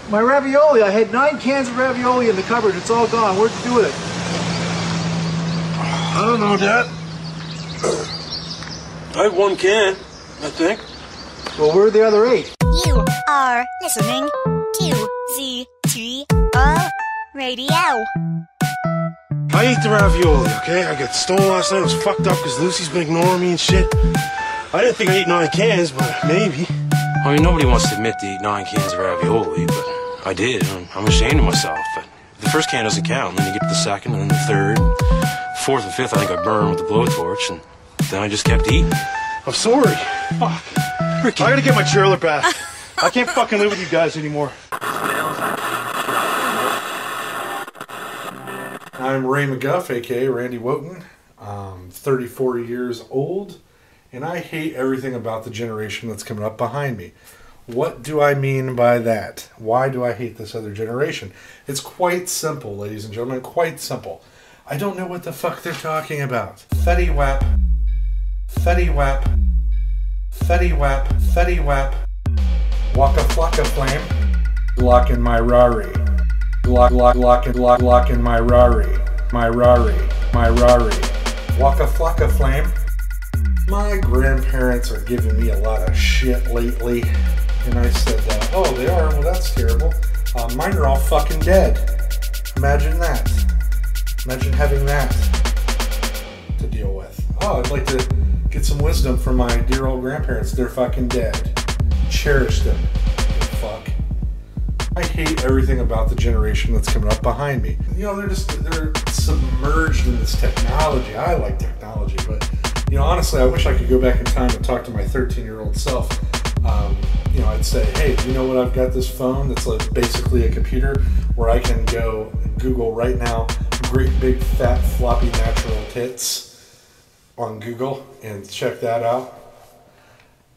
My ravioli. I had 9 cans of ravioli in the cupboard. It's all gone. Where'd you do with it? I don't know, Dad. I have 1 can, I think. Well, where are the other 8? You are listening to ZTO Radio. I ate the ravioli, okay? I got stolen last night. I was fucked up because Lucy's been ignoring me and shit. I didn't think I ate 9 cans, but maybe. I mean, nobody wants to admit to eat 9 cans of ravioli, but I did. I'm ashamed of myself. But the first can doesn't count, and then you get to the second, and then the third, and fourth and fifth. I think I burned with the blowtorch, and then I just kept eating. I'm sorry. Fuck. Ricky. I gotta get my trailer back. I can't fucking live with you guys anymore. I'm Ray McGuff, a.k.a. Randy Wotan. I'm 34 years old, and I hate everything about the generation that's coming up behind me. What do I mean by that? Why do I hate this other generation? It's quite simple, ladies and gentlemen, quite simple. I don't know what the fuck they're talking about. Fetty wap, fetty wap, fetty wap, fetty wap, waka flocka flame, Glock in my Rari. Glock in my Rari. My Rari. My Rari. Waka flocka flame. My grandparents are giving me a lot of shit lately. And I said, oh, they are? Well, that's terrible. Mine are all fucking dead. Imagine that. Imagine having that to deal with. Oh, I'd like to get some wisdom from my dear old grandparents. They're fucking dead. Cherish them. Fuck. I hate everything about the generation that's coming up behind me. You know, they're submerged in this technology. I like technology, but, you know, honestly, I wish I could go back in time and talk to my 13-year-old self. You know, I'd say, hey, you know what? I've got this phone that's like basically a computer where I can go Google right now, great big fat floppy natural tits on Google and check that out.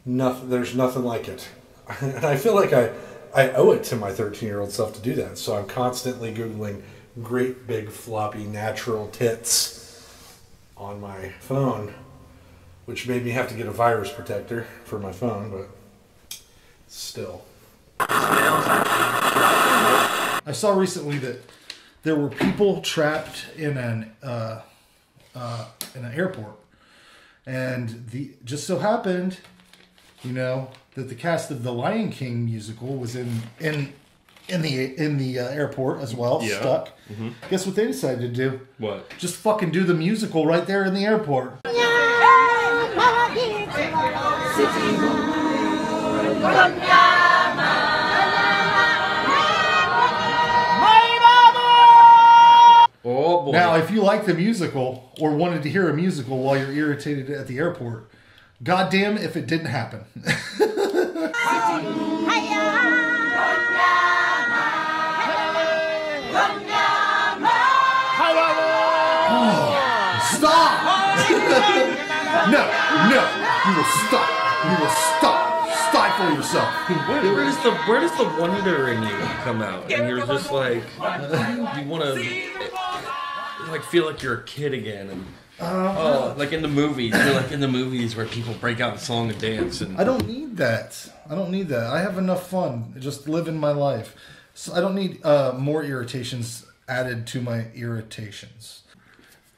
There's nothing like it. And I feel like I owe it to my 13-year-old self to do that. So I'm constantly Googling great big floppy natural tits on my phone, which made me have to get a virus protector for my phone, but still. I saw recently that there were people trapped in an airport, and just so happened, you know, that the cast of the Lion King musical was in the airport as well, stuck. Mm-hmm. Guess what they decided to do? What? Just fucking do the musical right there in the airport. Oh boy. Now, if you like the musical or wanted to hear a musical while you're irritated at the airport, goddamn if it didn't happen. Stop! No, you will stop. You will stop. Stifle yourself. Where does the wonder in you come out? And you're just like, you want to like feel like you're a kid again, and like in the movies. You're like in the movies where people break out in song and dance. And I don't need that. I have enough fun just living my life. So I don't need more irritations added to my irritations.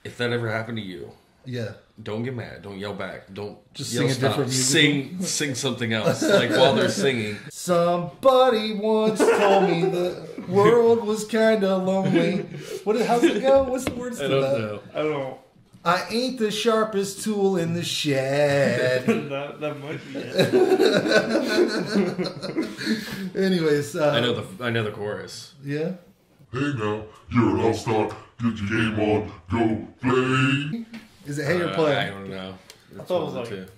If that ever happened to you, yeah, don't get mad. Don't yell back. Don't just yell sing a different music. Sing something else. Like while they're singing. Somebody once told me the world was kind of lonely. How's it go? What's the words to that? I don't know. I ain't the sharpest tool in the shed. that might be it. Anyways, I know the chorus. Yeah. Hey now, you're an all-star. Get your game on. Go play. Is it hey or play? I don't know. I thought it was like...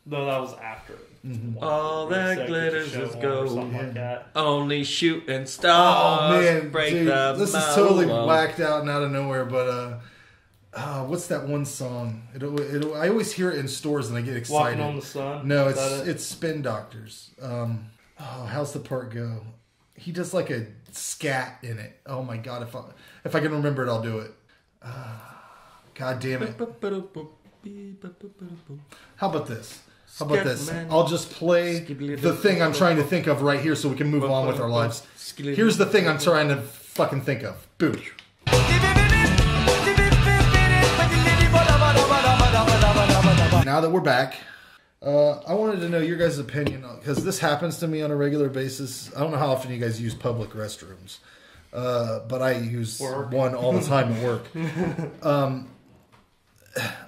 No, that was after it. Mm-hmm. All that glitters is gold. Something like that. Only shooting stars. Oh man, break dude, the this is totally whacked out and out of nowhere. But what's that one song? I always hear it in stores and I get excited. Walking on the Sun. No, it's Spin Doctors. How's the part go? He does like a scat in it. Oh my god, if I can remember it, I'll do it. God damn it. How about this? How about this? I'll just play the thing I'm trying to think of right here so we can move on with our lives. Here's the thing I'm trying to fucking think of. Boom. Now that we're back, I wanted to know your guys' opinion, because this happens to me on a regular basis. I don't know how often you guys use public restrooms, but I use one all the time at work.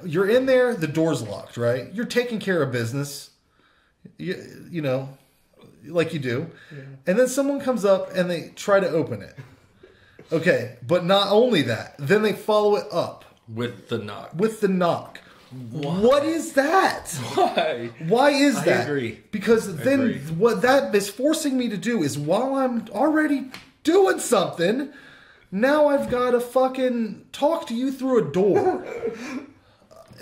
You're in there, the door's locked, right? You're taking care of business, you know, like you do. Yeah. And then someone comes up and they try to open it. Okay, but not only that, then they follow it up. With the knock. With the knock. What is that? Why? Why is that? I agree. Because then what that is forcing me to do is, while I'm already doing something, now I've got to fucking talk to you through a door.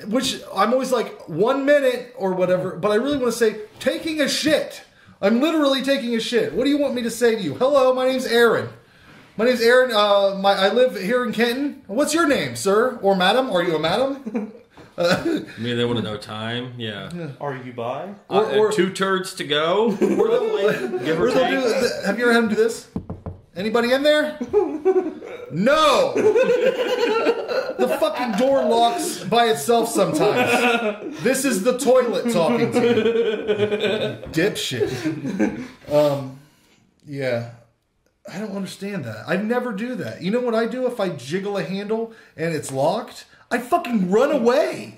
Which I'm always like, 1 minute or whatever, but I really want to say, taking a shit. I'm literally taking a shit. What do you want me to say to you? Hello, my name's Aaron. My name's Aaron. I live here in Kenton. What's your name, sir? Or madam? Are you a madam? Maybe they want to know time. Yeah. Are you by? Or 2 turds to go. Give or take. Have you ever had him do this? Anybody in there? No! The fucking door locks by itself sometimes. This is the toilet talking to you. Dipshit. Yeah. I don't understand that. I never do that. You know what I do if I jiggle a handle and it's locked? I fucking run away.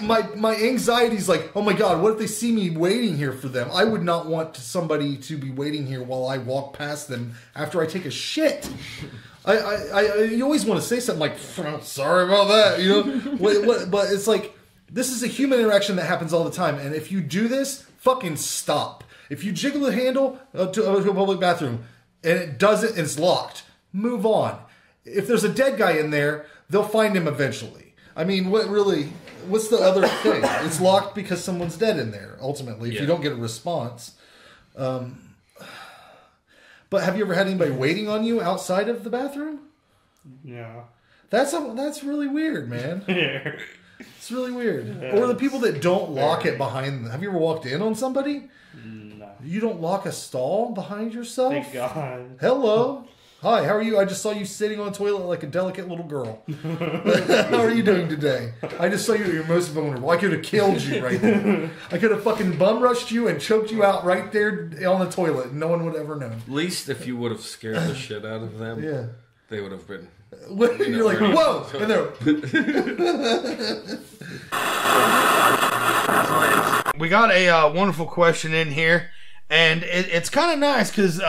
My anxiety's like, oh my god, what if they see me waiting here for them? I would not want somebody to be waiting here while I walk past them after I take a shit. You always want to say something like, sorry about that, you know? But it's like, this is a human interaction that happens all the time, and if you do this, fucking stop. If you jiggle the handle to a public bathroom and it doesn't, and it's locked, move on. If there's a dead guy in there, they'll find him eventually. I mean, what's the other thing? It's locked because someone's dead in there, ultimately, if you don't get a response. But have you ever had anybody waiting on you outside of the bathroom? Yeah. That's really weird, man. Yeah. It's really weird. Or the people that don't lock it behind them. Have you ever walked in on somebody? No. You don't lock a stall behind yourself? Thank God. Hello. Hi, how are you? I just saw you sitting on a toilet like a delicate little girl. How are you doing today? I just saw you at your most vulnerable. I could have killed you right there. I could have fucking bum rushed you and choked you out right there on the toilet. And no one would have ever known. At least if you would have scared the shit out of them, they would have been. You're like, whoa! And they're... We got a wonderful question in here. And it's kind of nice because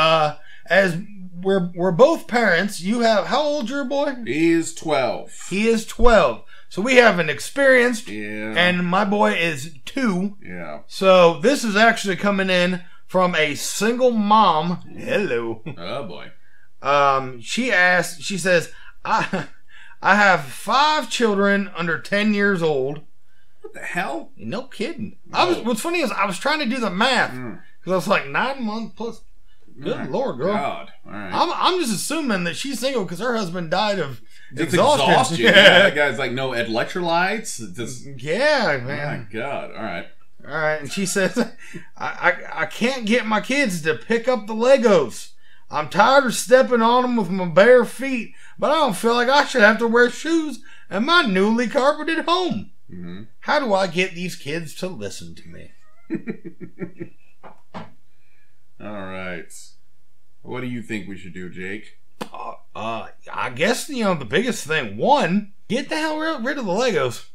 as... We're both parents. You have, how old your boy? He is 12. He is 12. So we have an experienced, and my boy is 2. Yeah. So this is actually coming in from a single mom. Hello. Oh boy. She says, I have 5 children under 10 years old. What the hell? No kidding. What's funny is I was trying to do the math because I was like 9 months plus. Good Lord, girl. God. All right. I'm just assuming that she's single because her husband died of exhaustion. Yeah, that guy's like no electrolytes. Yeah, man. Oh my God. All right. All right. And she says, I can't get my kids to pick up the Legos. I'm tired of stepping on them with my bare feet, but I don't feel like I should have to wear shoes in my newly carpeted home. Mm-hmm. How do I get these kids to listen to me? All right. What do you think we should do, Jake? I guess, the biggest thing, one, get the hell rid of the Legos.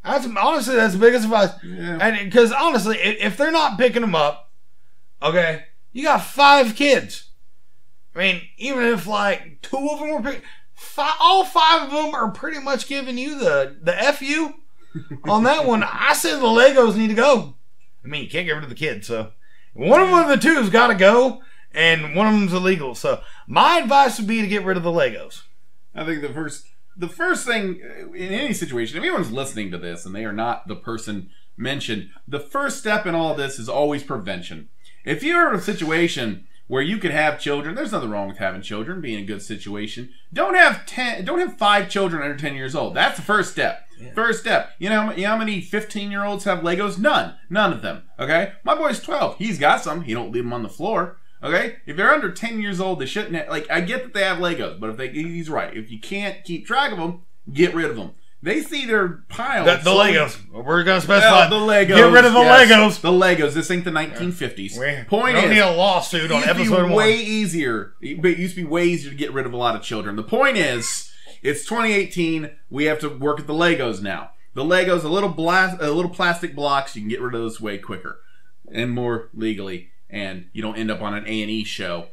That's the biggest advice. Yeah. And because honestly, if they're not picking them up, okay, you got 5 kids. I mean, even if like 2 of them were picking, all 5 of them are pretty much giving you the F you on that one. I said the Legos need to go. I mean, you can't get rid of the kids, so. One of the 2's got to go, and one of them's illegal. So my advice would be to get rid of the Legos. I think the first thing in any situation, if anyone's listening to this and they are not the person mentioned, the first step in all this is always prevention. If you're in a situation where you could have children. There's nothing wrong with having children, being a good situation. Don't have 5 children under 10 years old. That's the first step. Yeah. First step. You know how many 15-year-olds have Legos? None of them. Okay? My boy's 12. He's got some. He don't leave them on the floor. Okay? If they're under 10 years old, they shouldn't have, like, I get that they have Legos, but he's right. If you can't keep track of them, get rid of them. They see their piles. The Legos. We're going to specify. The Legos. Get rid of the Legos. The Legos. This ain't the 1950s. We don't need a lawsuit on episode 1. Way easier. It used to be way easier to get rid of a lot of children. The point is, it's 2018. We have to work at the Legos now. The Legos, a little plastic blocks. You can get rid of those way quicker and more legally, and you don't end up on an A&E show.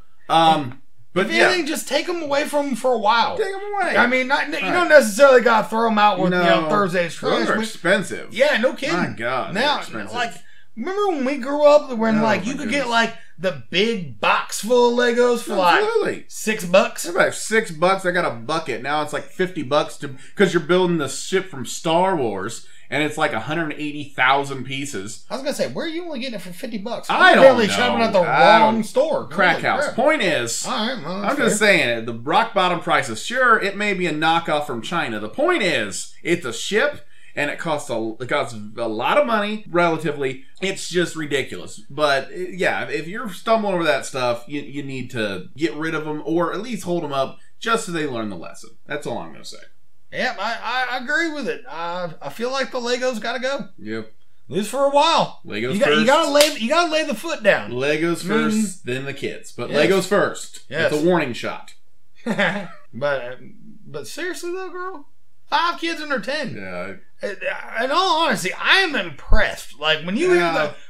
But if anything, just take them away from them for a while. Take them away. I mean, you don't necessarily got to throw them out with Thursday's trash. Those are expensive. Yeah, no kidding. My God, now, like, remember when we grew up, when you could get like the big box full of Legos for like $6? About $6. I got a bucket. Now it's like $50 because you're building the ship from Star Wars. And it's like 180,000 pieces. I was gonna say, where are you only getting it for $50? I don't know. Shopping at the wrong store. Crack house. Crap. Point is, I'm just saying, the rock bottom prices. Sure, it may be a knockoff from China. The point is, it's a ship, and it costs a lot of money relatively. It's just ridiculous. But yeah, if you're stumbling over that stuff, you need to get rid of them, or at least hold them up, just so they learn the lesson. That's all I'm gonna say. Yeah, I agree with it. I feel like the Legos got to go. Yep. At least for a while. Legos first. You gotta lay the foot down. Legos first, then the kids. But yes. Legos first. Yes. It's a warning shot. But seriously though, girl, 5 kids under 10. Yeah. In all honesty, I am impressed. Like when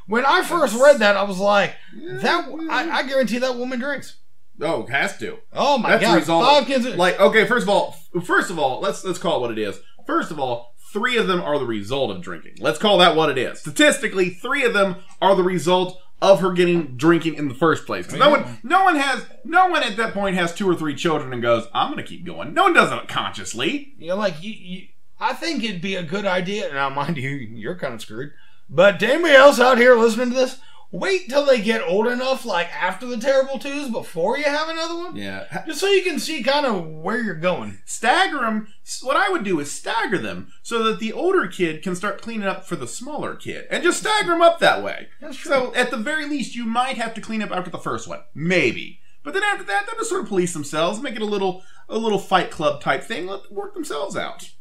when I first read that, I was like, I guarantee that woman drinks. Oh, it has to. Oh my God! 5 kids. Like, okay, first of all, let's call it what it is. First of all, 3 of them are the result of drinking. Let's call that what it is. Statistically, 3 of them are the result of her drinking in the first place. Because no one at that point has 2 or 3 children and goes, I'm gonna keep going. No one does it consciously. You know, like I think it'd be a good idea. Now, mind you, you're kind of screwed. But to anybody else out here listening to this, wait till they get old enough, like after the terrible 2s, before you have another one. Yeah. Just so you can see kind of where you're going. Stagger them. What I would do is stagger them so that the older kid can start cleaning up for the smaller kid. And just stagger them up that way. That's true. So at the very least, you might have to clean up after the first one. Maybe. But then after that, they'll just sort of police themselves, make it a little Fight Club type thing, let them work themselves out.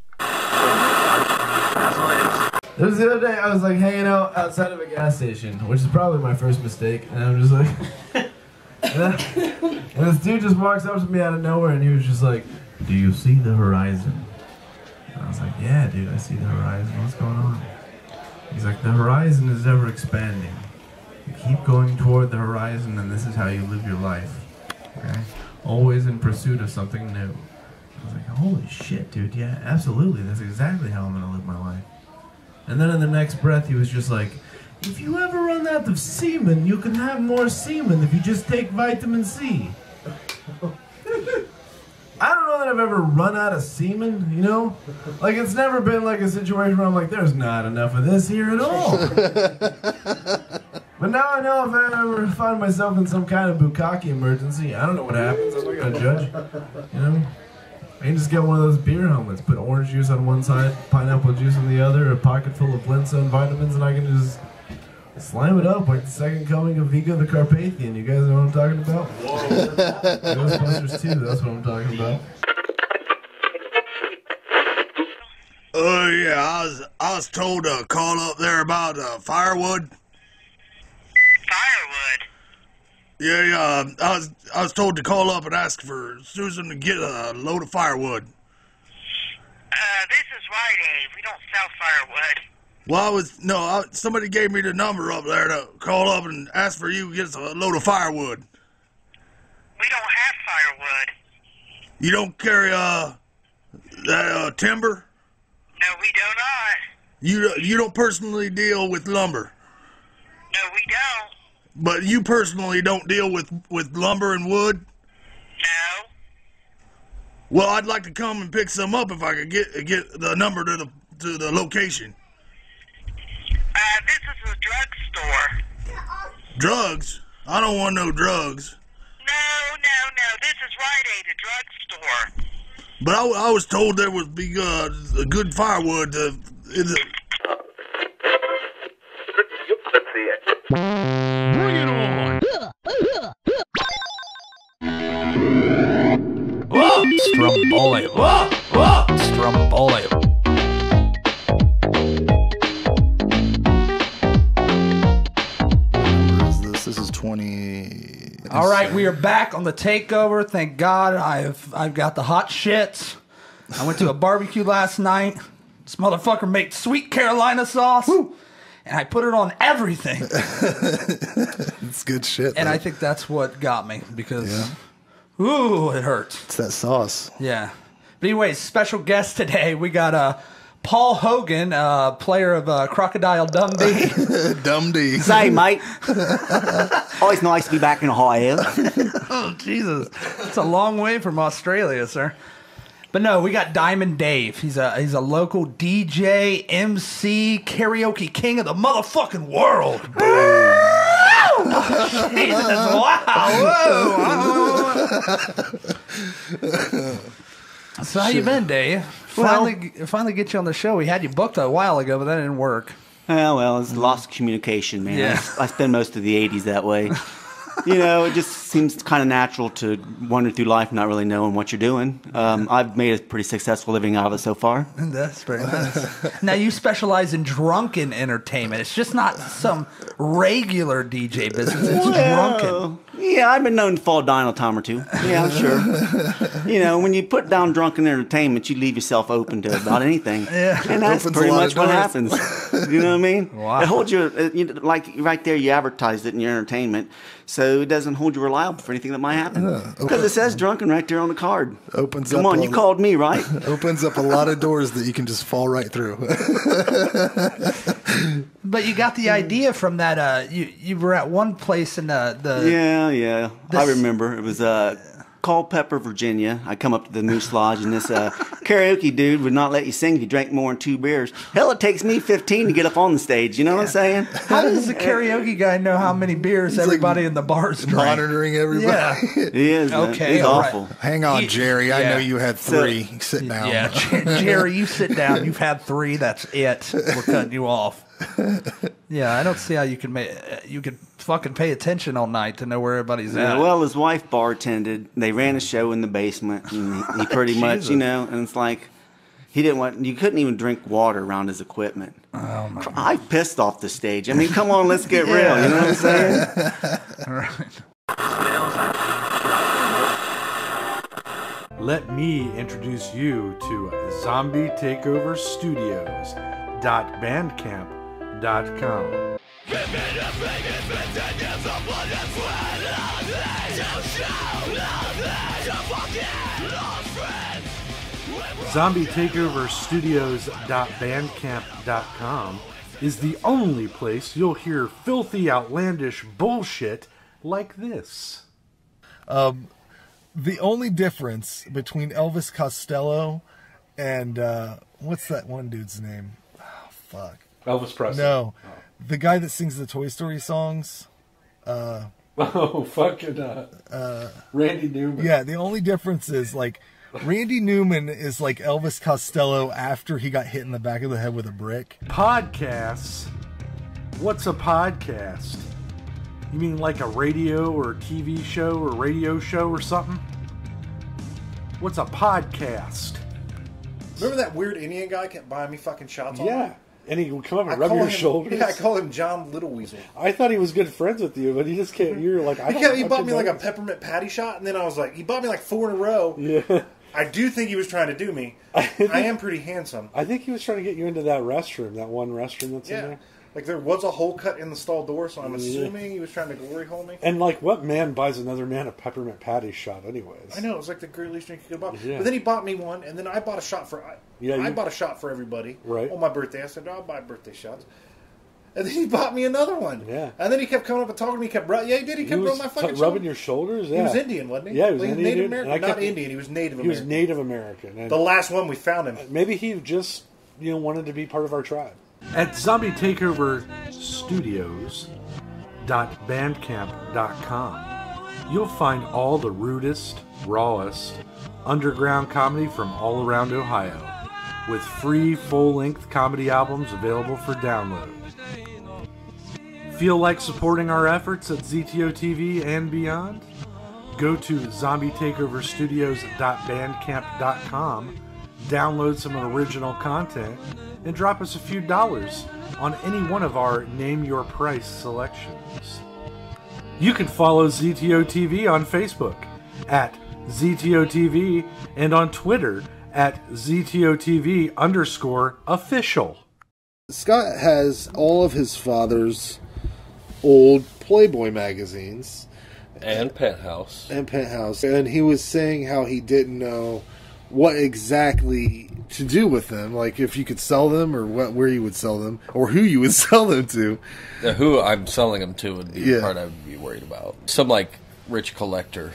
It was the other day, I was like hanging out outside of a gas station, which is probably my first mistake, and I'm just like, and this dude just walks up to me out of nowhere, and he was just like, do you see the horizon? And I was like, yeah, dude, I see the horizon. What's going on? He's like, the horizon is ever expanding. You keep going toward the horizon, and this is how you live your life. Okay? Always in pursuit of something new. I was like, holy shit, dude, yeah, absolutely. That's exactly how I'm going to live my life. And then in the next breath, he was just like, if you ever run out of semen, you can have more semen if you just take vitamin C. I don't know that I've ever run out of semen, you know? Like, it's never been like a situation where I'm like, there's not enough of this here at all. But now I know if I ever find myself in some kind of bukkake emergency, I don't know what happens. I'm not going to judge, you know? I can just get one of those beer helmets, put orange juice on one side, pineapple juice on the other, a pocket full of Flintstone vitamins, and I can just slam it up like the second coming of Vigo the Carpathian. You guys know what I'm talking about? Whoa. Ghostbusters 2, that's what I'm talking about. Yeah, I was told to call up there about firewood. Yeah, I was told to call up and ask for Susan to get a load of firewood. This is Rite Aid. We don't sell firewood. Well, somebody gave me the number up there to call up and ask for you to get a load of firewood. We don't have firewood. You don't carry, that, timber? No, we do not. You don't personally deal with lumber? No, we don't. But you personally don't deal with lumber and wood? No. Well, I'd like to come and pick some up if I could get the number to the location. This is a drugstore. Drugs? I don't want no drugs. No. This is Rite Aid, a drugstore. But I was told there would be a good firewood in the... Bring it on! Stromboli. Stromboli. This is 20. All right, we are back on the takeover. Thank God I've got the hot shits. I went to a barbecue last night. This motherfucker made sweet Carolina sauce. Woo. And I put it on everything. It's good shit. And I think that's what got me because, ooh, it hurts. It's that sauce. Yeah. But anyways, special guest today. We got Paul Hogan, player of Crocodile Dundee. Dundee. Say, mate. Always nice to be back in Ohio. Oh, Jesus. It's a long way from Australia, sir. But no, we got Diamond Dave. He's a local DJ, MC, karaoke king of the motherfucking world. Oh, Jesus. Wow. Whoa. So how you been, Dave? Finally get you on the show. We had you booked a while ago, but that didn't work. Well, it's lost communication, man. Yeah. I spend most of the 80s that way. You know, it just seems kind of natural to wander through life not really knowing what you're doing. I've made a pretty successful living out of it so far. That's very nice. Now, you specialize in drunken entertainment. It's just not some regular DJ business. It's drunken. Yeah, I've been known to fall down a time or two. Yeah, sure. You know, when you put down drunken entertainment, you leave yourself open to about anything. Yeah. And that's Opens pretty a lot much of what doors. happens. You know what I mean? Wow. It holds you, like right there, you advertised it in your entertainment, so it doesn't hold you reliable for anything that might happen. Because it says drunken right there on the card. Come on, you called me, right? Opens up a lot of doors that you can just fall right through. But you got the idea from that. You were at one place in the Yeah. I remember. It was Culpeper, Virginia. I come up to the Moose Lodge, and this karaoke dude would not let you sing if you drank more than 2 beers. Hell, it takes me 15 to get up on the stage. You know what I'm saying? How does the karaoke guy know how many beers everybody in the bars drink? Monitoring everybody. Yeah. He is. Man. Okay, He's all awful. right. Hang on, Jerry. I yeah. know you had 3. Sit down. Yeah, Jerry, you sit down. You've had 3. That's it. We're cutting you off. Yeah, I don't see how you could fucking pay attention all night to know where everybody's at. Well, his wife bartended. They ran a show in the basement, and he pretty much, and it's like he didn't want. You couldn't even drink water around his equipment. Oh my! I pissed off the stage. I mean, come on, let's get real. You know what I'm saying? All right. Let me introduce you to Zombie Takeover Studios.bandcamp.com. Zombie Takeover Studios.bandcamp.com is the only place you'll hear filthy, outlandish bullshit like this. The only difference between Elvis Costello and what's that one dude's name? Oh, fuck. Elvis Presley. No, the guy that sings the Toy Story songs. Fucking Randy Newman. Yeah, the only difference is like Randy Newman is like Elvis Costello after he got hit in the back of the head with a brick. Podcasts. What's a podcast? You mean like a radio or a TV show or radio show or something? What's a podcast? Remember that weird Indian guy kept buying me fucking shots all night? And he would come up and rub your shoulders. Yeah, I call him John Little Weasel. I thought he was good friends with you, but he just can't. You're like, He bought me like a peppermint patty shot, and then I was like, he bought me like 4 in a row. Yeah. I do think he was trying to do me. I am pretty handsome. I think he was trying to get you into that restroom, that one restroom that's in there. Like there was a hole cut in the stall door, so I'm assuming he was trying to glory hole me. And like, what man buys another man a peppermint patty shot, anyways? I know, it was like the greatest drink you could buy. Yeah. But then he bought me one, and then I bought a shot for. I bought a shot for everybody. Right. On my birthday, I said, I'll buy birthday shots. And then he bought me another one. Yeah. And then he kept coming up and talking to me. He kept rubbing my fucking shoulder. Rubbing your shoulders? Yeah. He was Indian, wasn't he? Yeah, he was Native Indian. American. Not Indian, he was Native American. He was Native American. And the last one we found him. Maybe he just, wanted to be part of our tribe. At Zombie Takeover Studios.bandcamp.com, You'll find all the rudest, rawest, underground comedy from all around Ohio, with free full-length comedy albums available for download. Feel like supporting our efforts at ZTOTV and beyond? Go to zombietakeoverstudios.bandcamp.com, download some original content, and drop us a few dollars on any one of our Name Your Price selections. You can follow ZTOTV on Facebook at ZTOTV and on Twitter at ZTOTV_official. Scott has all of his father's old Playboy magazines. And Penthouse. And he was saying how he didn't know what exactly to do with them. Like if you could sell them or where you would sell them or who you would sell them to. Who I'm selling them to would be the part I would be worried about. Some like rich collector.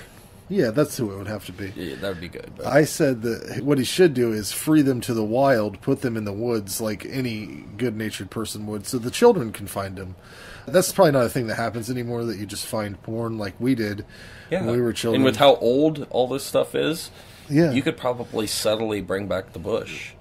Yeah, that's who it would have to be. Yeah, that would be good. But I said that what he should do is free them to the wild, put them in the woods like any good-natured person would, so the children can find them. That's probably not a thing that happens anymore, that you just find porn like we did when we were children. And with how old all this stuff is, you could probably subtly bring back the bush.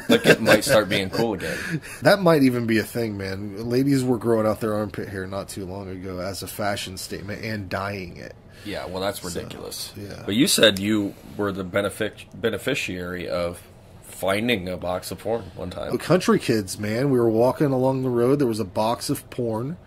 Like it might start being cool again. That might even be a thing, man. Ladies were growing out their armpit hair not too long ago as a fashion statement and dyeing it. Yeah, well, that's ridiculous. So, yeah. But you said you were the beneficiary of finding a box of porn one time. Country kids, man. We were walking along the road. There was a box of porn.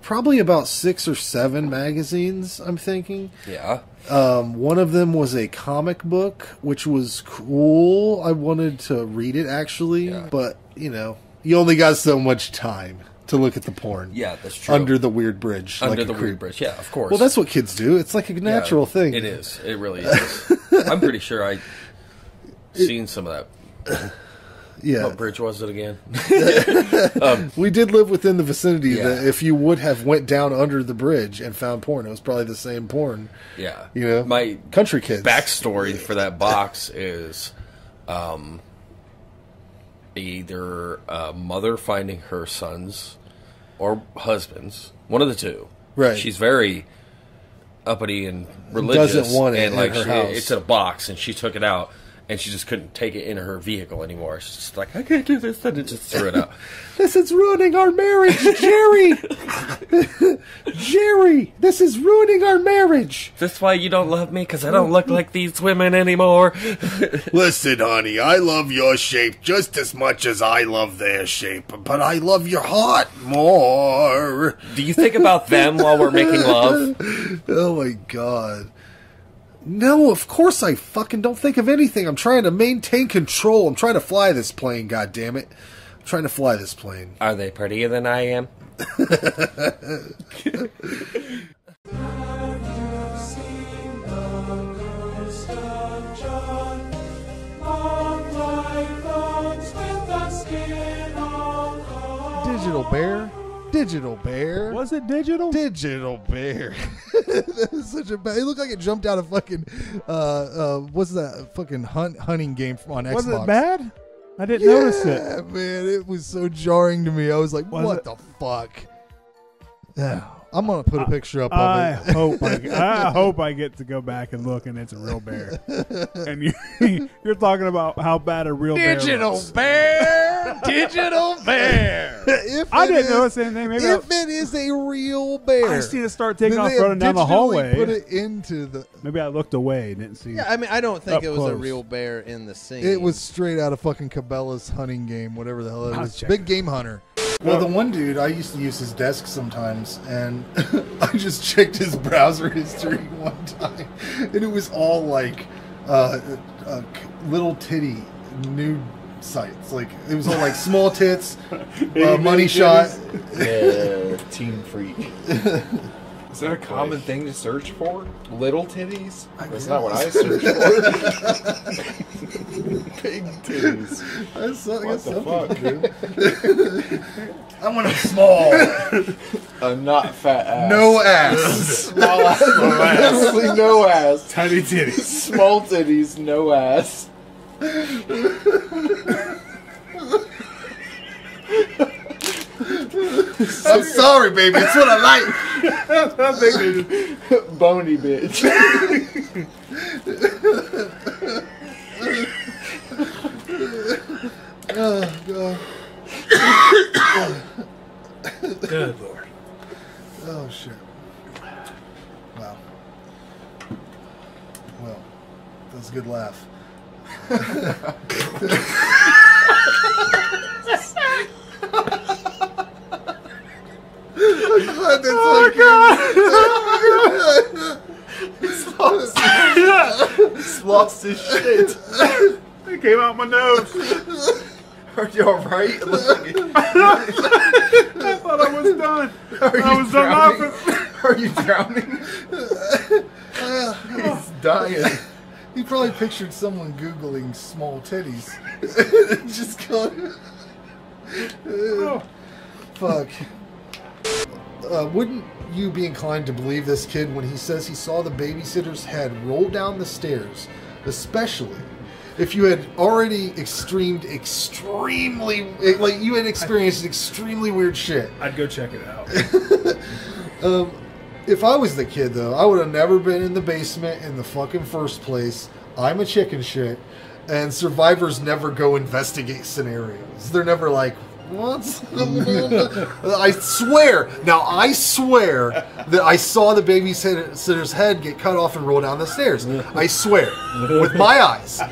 Probably about 6 or 7 magazines, I'm thinking. Yeah. One of them was a comic book, which was cool. I wanted to read it, actually. Yeah. But, you only got so much time to look at the porn. Yeah, that's true. Under the weird bridge. Under the weird bridge, yeah, of course. Well, that's what kids do. It's like a natural thing. It is. It really is. I'm pretty sure I seen some of that. Yeah. What bridge was it again? We did live within the vicinity that if you would have went down under the bridge and found porn, it was probably the same porn. Yeah. My country kids. Backstory for that box is either a mother finding her sons or husbands, one of the two. Right. She's very uppity and religious. Doesn't want it and in her house. It's in a box, and she took it out. And she just couldn't take it in her vehicle anymore. She's just like, I can't do this. And it just threw it out. This is ruining our marriage, Jerry! Jerry, this is ruining our marriage! Is this why you don't love me? Because I don't look like these women anymore? Listen, honey, I love your shape just as much as I love their shape. But I love your heart more. Do you think about them while we're making love? Oh, my God. No, of course I fucking don't think of anything. I'm trying to maintain control. I'm trying to fly this plane, goddammit. I'm trying to fly this plane. Are they prettier than I am? Digital Bear. Digital Bear. Was it digital? Digital Bear. That was such a bad. It looked like it jumped out of fucking. What's that fucking hunting game on Xbox? Was it bad? I didn't notice it. Yeah, man, it was so jarring to me. I was like, "What the fuck?" Yeah, I'm gonna put a picture up of it. I hope I get to go back and look, and it's a real bear. And you're talking about how bad a real Digital bear. Digital Bear. I didn't notice anything. Maybe if it is a real bear, I see it start taking off running down the hallway. Put it into the. Maybe I looked away and didn't see. Yeah, I mean, I don't think it was close. a real bear in the scene. It was straight out of fucking Cabela's hunting game, whatever the hell it was. Big Game Hunter. Well, the one dude, I used to use his desk sometimes, and I just checked his browser history one time, and it was all like little titty nude sites. Like, it was all like small tits, money shot. Yeah, teen freak. Is that a common thing to search for? Little titties? That's not what I searched for. Big titties. What the fuck, dude? I want them small. A not fat ass. No ass. Small ass. Definitely no ass. Tiny titties. Small titties, no ass. I'm sorry, baby. It's what I like. I think they just bony bitch. Oh god. Good lord. Oh shit. Wow. Well, that was a good laugh. Oh god! He's lost his shit. It came out my nose. Are you alright? I thought I was done. I was done laughing. Are you drowning? He's dying. He probably pictured someone Googling small titties. Just going. Fuck. Wouldn't you be inclined to believe this kid when he says he saw the babysitter's head roll down the stairs, especially if you had already extremely, like you had experienced extremely weird shit? I'd go check it out. If I was the kid, though, I would have never been in the basement in the fucking first place. I'm a chicken shit, and survivors never go investigate scenarios. They're never like, what's I swear that I saw the babysitter's head get cut off and roll down the stairs. I swear. With my eyes.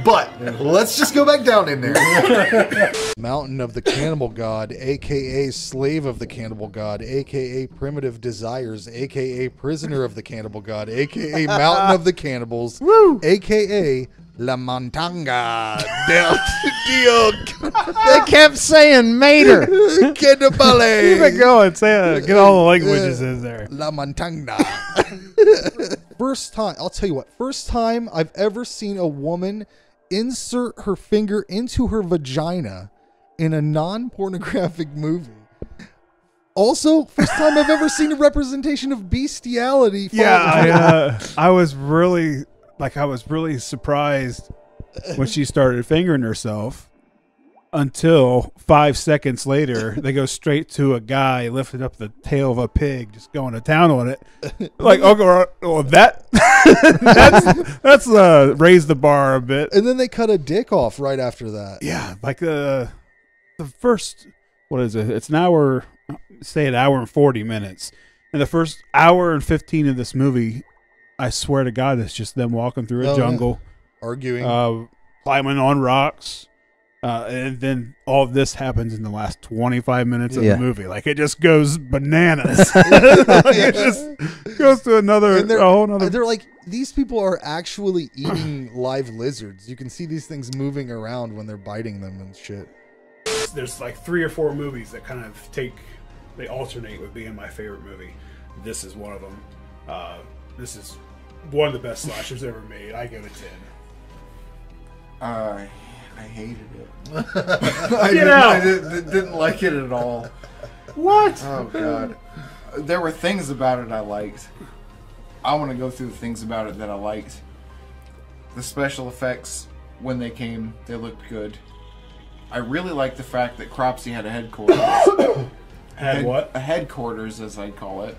But let's just go back down in there. Mountain of the Cannibal God, a.k.a. Slave of the Cannibal God, a.k.a. Primitive Desires, a.k.a. Prisoner of the Cannibal God, a.k.a. Mountain of the Cannibals, a.k.a. La Montanga del Dio. They kept saying Mater. Cannibale. Keep it going. Say get all the languages in there. La Montanga. First time, I'll tell you what, first time I've ever seen a woman insert her finger into her vagina in a non-pornographic movie. Also, first time I've ever seen a representation of bestiality. Yeah, I was really surprised when she started fingering herself until 5 seconds later, they go straight to a guy lifting up the tail of a pig, just going to town on it. Like, oh, that's raised the bar a bit. And then they cut a dick off right after that. Yeah, like the first, what is it? It's an hour, say an hour and 40 minutes. And the first hour and 15 of this movie, I swear to God, it's just them walking through a jungle. Yeah. Arguing. Climbing on rocks. And then all of this happens in the last 25 minutes of the movie. Like, it just goes bananas. It just goes to a whole nother. They're like, these people are actually eating live lizards. You can see these things moving around when they're biting them and shit. There's like 3 or 4 movies that kind of they alternate with being my favorite movie. This is one of them. This is one of the best slashers ever made. I give it 10. I hated it. I didn't like it at all. What? Oh god. There were things about it I liked. I want to go through the things about it that I liked. The special effects, when they came, they looked good. I really liked the fact that Cropsy had a headquarters. What? A headquarters, as I call it.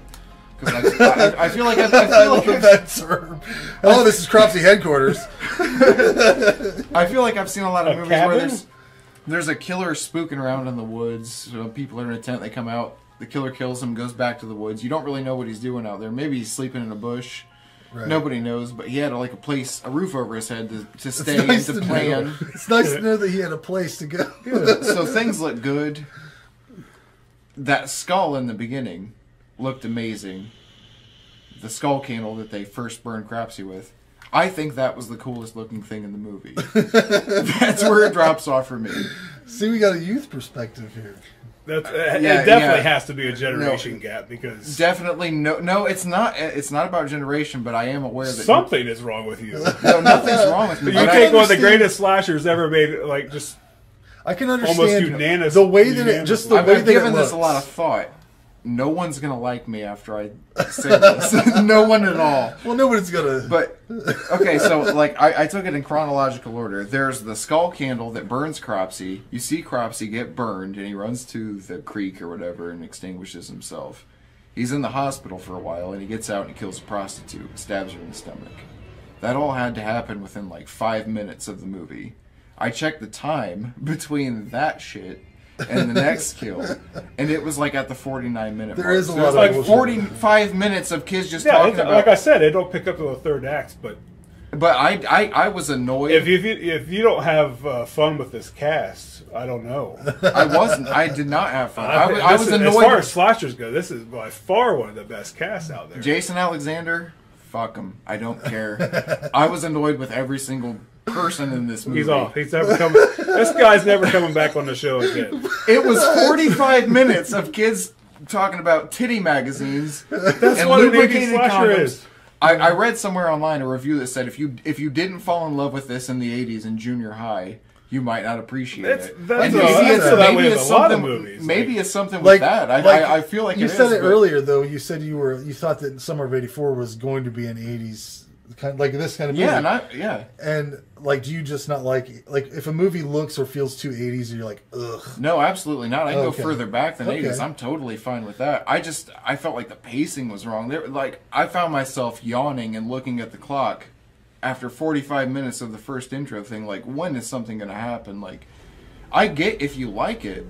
Because I feel like I love that term. Oh, this is Cropsy headquarters. I feel like I've seen a lot of movies cabin? where there's a killer spooking around in the woods. So people are in a tent, they come out, the killer kills him, goes back to the woods. You don't really know what he's doing out there. Maybe he's sleeping in a bush. Right. Nobody knows, but he had like a roof over his head to stay and to plan. It's nice to know that he had a place to go. So things look good. That skull in the beginning looked amazing. The skull candle that they first burned Cropsy with. I think that was the coolest looking thing in the movie. That's where it drops off for me. See, we got a youth perspective here. It definitely has to be a generation gap because definitely no, it's not. It's not about generation, but I am aware that something is wrong with you. No, nothing's wrong with me. You take one of the greatest slashers ever made, like just. I can understand almost unanimous. The way that it just the I've way that given it this a lot of thought. No one's gonna like me after I say this. No one at all. Well, nobody's gonna. But okay, so like I took it in chronological order. There's the skull candle that burns Cropsy. You see Cropsy get burned, and he runs to the creek or whatever and extinguishes himself. He's in the hospital for a while, and he gets out and he kills a prostitute, stabs her in the stomach. That all had to happen within like 5 minutes of the movie. I checked the time between that shit and the next kill, and it was like at the 49-minute mark. There is a lot of like bullshit. 45 minutes of kids just talking about. Like I said, it don't pick up to the third act, but I was annoyed. If you don't have fun with this cast, I don't know. I wasn't. I did not have fun. I was annoyed. As far as slashers go, this is by far one of the best casts out there. Jason Alexander, fuck him. I don't care. I was annoyed with every single person in this movie. He's off. He's never coming. This guy's never coming back on the show again. It was 45 minutes of kids talking about titty magazines. That's and what an 80s lubricated slasher condoms. is. I read somewhere online a review that said if you didn't fall in love with this in the 80s in junior high, you might not appreciate it. Maybe it's something with that. I feel like you it said is, it but- earlier though. You said you thought that Summer of '84 was going to be an '80s kind like this kind of movie. Yeah. And like, do you just not like if a movie looks or feels too '80s, you're like, ugh. No, absolutely not. I can Okay. go further back than Okay. 80s. I'm totally fine with that. I felt like the pacing was wrong. I found myself yawning and looking at the clock after 45 minutes of the first intro thing. Like, when is something going to happen? Like, I get if you like it.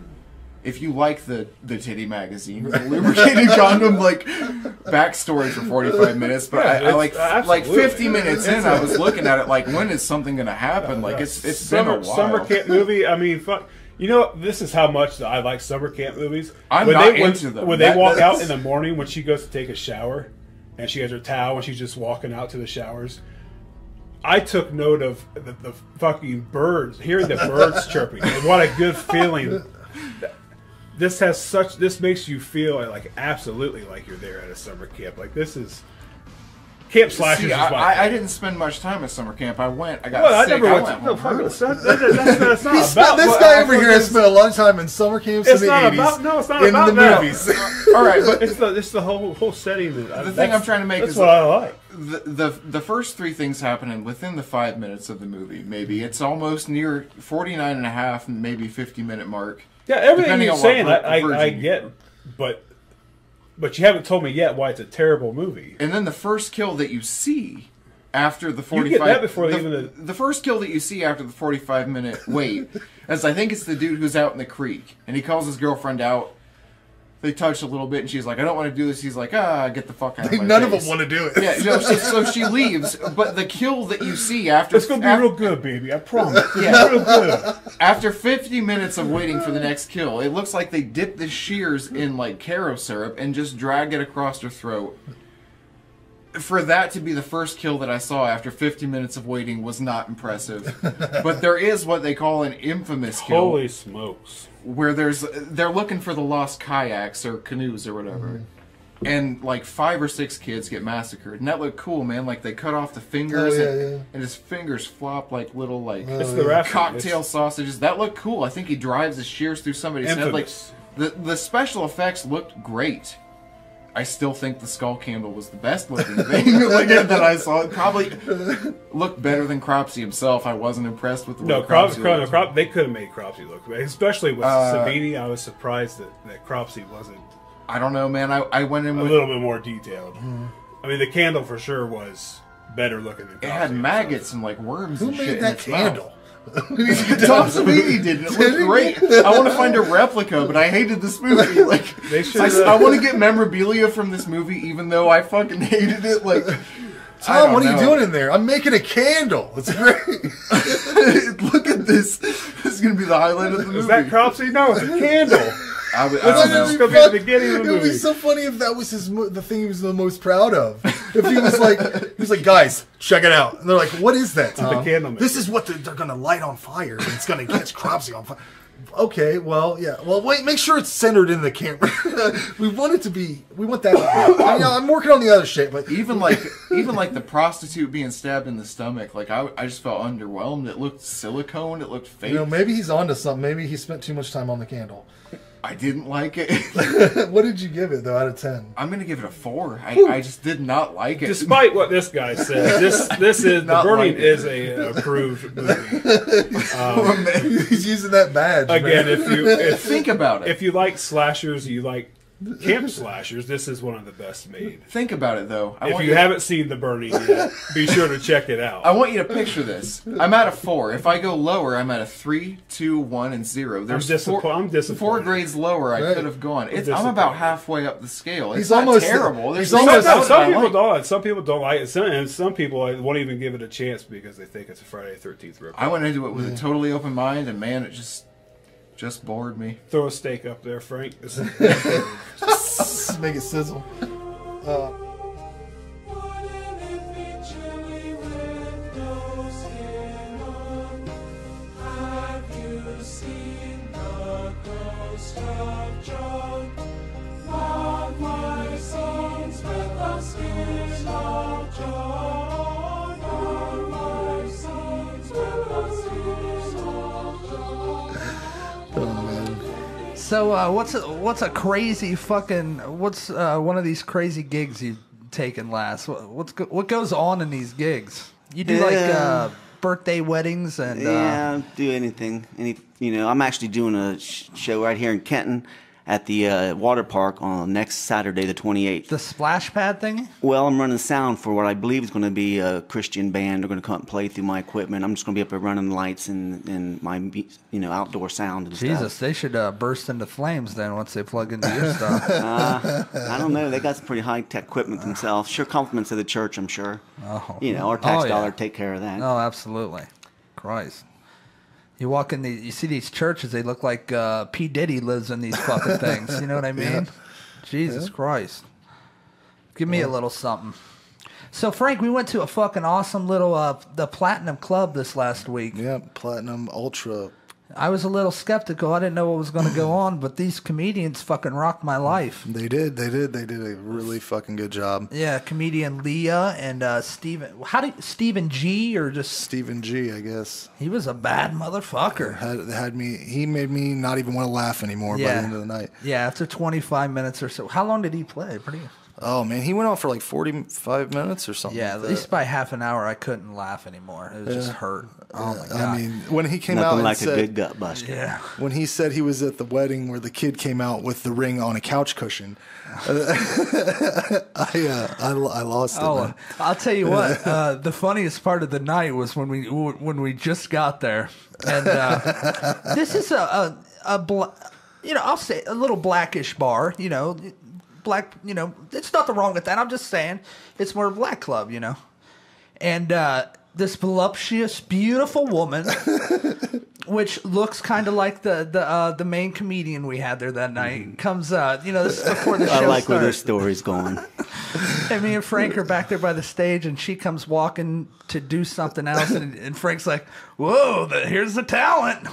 If you like the titty magazine, the lubricated condom, like, backstory for 45 minutes, but I like 50 minutes in, I was looking at it like, when is something going to happen? Like, it's been a while. Summer camp movie. I mean, fuck. You know, this is how much that I like summer camp movies. I'm not into them. When they walk out in the morning, when she goes to take a shower, and she has her towel, and she's just walking out to the showers. I took note of the fucking birds, hearing the birds chirping, and what a good feeling. This makes you feel like absolutely like you're there at a summer camp. Like, this is camp slashers. See, is my I didn't spend much time at summer camp. I went. I got Well, I sick. never I went went to- no, home fuck it. early. That's not about. This guy over here has spent a lot of time in summer camps It's in the not 80s. about. No, it's not in about the that. movies. All right, but it's the whole setting. The thing I'm trying to make that's is what I like. The first three things happening within the 5 minutes of the movie. Maybe it's almost near 49 and a half, maybe 50-minute mark. Yeah, everything depending you're on saying, what I version get, but you haven't told me yet why it's a terrible movie. And then the first kill that you see after the 45... You get that before the first kill that you see after the 45-minute wait, as I think it's the dude who's out in the creek, and he calls his girlfriend out. They touch a little bit, and she's like, I don't want to do this. He's like, get the fuck out of my None of face. them want to do it. Yeah, no, so she leaves, but the kill that you see after... It's going to be real good, baby. I promise. It's Yeah. real good. After 50 minutes of waiting for the next kill, it looks like they dip the shears in, like, Caro syrup and just drag it across her throat. For that to be the first kill that I saw after 50 minutes of waiting was not impressive. But there is what they call an infamous kill. Holy smokes. Where they're looking for the lost kayaks or canoes or whatever. And like 5 or 6 kids get massacred. And that looked cool, man. Like they cut off the fingers and his fingers flop like little cocktail sausages. That looked cool. I think he drives his shears through somebody's head. Like the special effects looked great. I still think the skull candle was the best looking thing that I saw. It probably looked better than Cropsy himself. I wasn't impressed with the way Cropsy looked. They could have made Cropsy look great. Especially with Savini, I was surprised that Cropsy wasn't. I don't know, man. I went in with a little bit more detailed. I mean, the candle for sure was better looking than Cropsy. It had maggots and like worms and shit. Who made that candle? Tom Savini did it. It looked great. I want to find a replica, but I hated this movie. Like, I want to get memorabilia from this movie, even though I fucking hated it. Like, Tom, what are you doing in there? I'm making a candle. It's great. Look at this. This is gonna be the highlight of the movie. Is that Cropsy? No, it's a candle. I don't know. It's gonna be the beginning of the It would movie. be so funny if that was the thing he was the most proud of. If he was like, guys, check it out. And they're like, what is that, Tom? The candle This is what they're going to light on fire. And it's going to catch Cropsy on fire. Okay, well, yeah. Well, wait, make sure it's centered in the camera. We want it to be. We want that. I'm working on the other shit, but even like the prostitute being stabbed in the stomach, like I just felt underwhelmed. It looked silicone. It looked fake. You know, maybe he's onto something. Maybe he spent too much time on the candle. I didn't like it. What did you give it though out of 10? I'm gonna give it a 4. I just did not like it. Despite what this guy said, this is The Burning is a approved movie. He's using that badge. Again, man. if think about it, if you like slashers, you like camp slashers, this is one of the best made. Think about it, though. If you haven't seen The Burning yet, be sure to check it out. I want you to picture this. I'm at a 4. If I go lower, I'm at a 3, 2, 1, and 0. There's I'm disappointed. 4 grades lower I could have gone. I'm about halfway up the scale. It's He's not almost terrible. Some people don't. Some people don't like it, and some people won't even give it a chance because they think it's a Friday the 13th ripoff. I went into it with a totally open mind, and man, it just bored me. Throw a steak up there, Frank. Make it sizzle. So what's a crazy fucking one of these crazy gigs you've taken last? What goes on in these gigs? You do like birthday weddings and do anything. I'm actually doing a show right here in Kenton at the water park on next Saturday, the 28th. The splash pad thing? Well, I'm running sound for what I believe is going to be a Christian band. They're going to come and play through my equipment. I'm just going to be up there running lights and my outdoor sound and Jesus, stuff. they should burst into flames then once they plug into your stuff. I don't know. They got some pretty high-tech equipment themselves. Sure compliments to the church, I'm sure. Oh. Our tax dollar take care of that. Oh, absolutely. Christ. You walk in you see these churches, they look like P. Diddy lives in these fucking things. You know what I mean? Yeah. Jesus Christ. Give me a little something. So, Frank, we went to a fucking awesome little, the Platinum Club this last week. Yeah, Platinum Ultra. I was a little skeptical. I didn't know what was going to go on, but these comedians fucking rocked my life. They did. They did a really fucking good job. Yeah, comedian Leah and Stephen G or just Stephen G, I guess. He was a bad motherfucker. He made me not even want to laugh anymore by the end of the night. Yeah, after 25 minutes or so. How long did he play? Oh man, he went on for like 45 minutes or something. Yeah, like at least by half an hour I couldn't laugh anymore. It was just hurt. Oh my god! I mean, when he came Nothing out like and a said, good gut buster. Yeah. When he said he was at the wedding where the kid came out with the ring on a couch cushion, I lost it. Oh, I'll tell you what. The funniest part of the night was when we just got there, and this is I'll say a little blackish bar. Black, it's nothing wrong with that. I'm just saying it's more a black club, And this voluptuous, beautiful woman, which looks kind of like the main comedian we had there that night, comes this is before the show I like starts. where this story's going. And me and Frank are back there by the stage, and she comes walking to do something else, and Frank's like, "Whoa, here's the talent."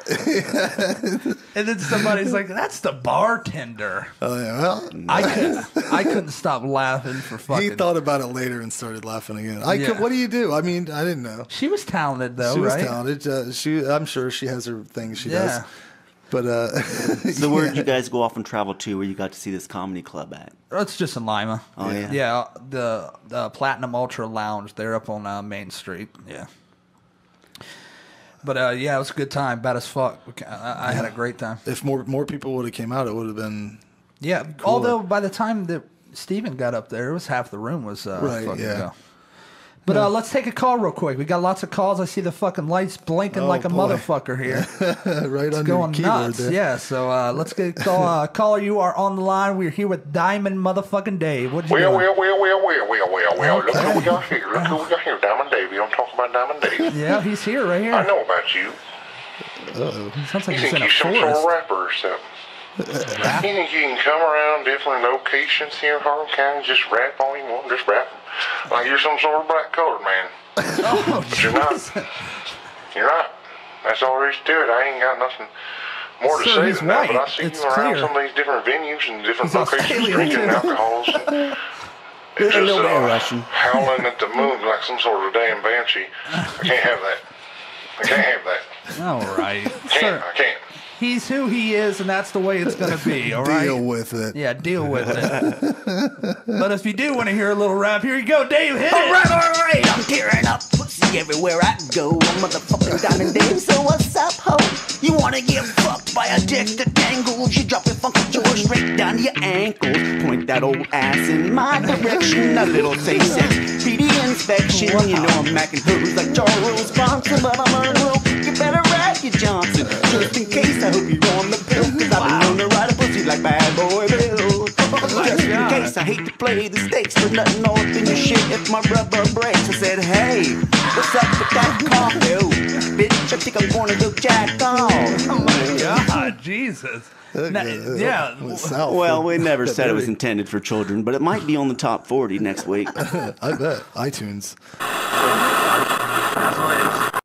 And then somebody's like, "That's the bartender." Oh yeah, well, I couldn't stop laughing for fucking. He thought about it later and started laughing again. Yeah. What do you do? I mean, I didn't know. She was talented though, She was right? talented. I'm sure she has her things she does. But So where did you guys go off and travel to where you got to see this comedy club at? It's just in Lima. Oh yeah. Yeah, the Platinum Ultra Lounge. They're up on Main Street. Yeah. But it was a good time, bad as fuck. I had a great time. If more people would have came out, it would have been. Yeah, cooler. although by the time that Steven got up there, it was half the room was right. fucking Yeah. go. But let's take a call real quick. We got lots of calls. I see the fucking lights blinking like a motherfucker here. Right it's under going the keyboard nuts. there. Yeah, so let's get a call. Caller, you are on the line. We're here with Diamond motherfucking Dave. What'd you do? Well. Look who we got here. Diamond Dave. You don't talk about Diamond Dave. Yeah, he's here, right here. I know about you. Uh-oh. Sounds like You he's think in a you're some sort forest. of rapper or something? You think you can come around different locations here in Harlan County, just rap all you want, just rap like you're some sort of black colored man. But you're not. You're not. That's all there is to it. I ain't got nothing more to say than that. But I see you around some of these different venues and different locations drinking alcohols. And it's just howling at the moon like some sort of damn banshee. I can't have that. I can't have that. All right. I can't. He's who he is, and that's the way it's going to be, all right? Deal with it. Yeah, deal with it. But if you do want to hear a little rap, here you go, Dave, hit it! All right, I'm tearing up pussy everywhere I go. I'm motherfucking Diamond Dave, so what's up, ho? You wanna get fucked by a dick that tangles? You drop your funky jaw straight down to your ankles. Point that old ass in my direction. A little safe-sex PD inspection. You know I'm macking hoes like Charles Bronson, but I'm Monroe. You better ride your Johnson. Just in case, I hope you're on the pill, cause I've been known to ride a pussy like Bad Boy Bill. Just in case, I hate to play the stakes, but nothing all up in your shit if my rubber breaks. I said, hey, what's up with that coffee? Oh, bitch, I think I'm gonna go jack off. Oh my God, Jesus. Yeah. Well, we never said it was intended for children, but it might be on the top 40 next week. I bet. iTunes.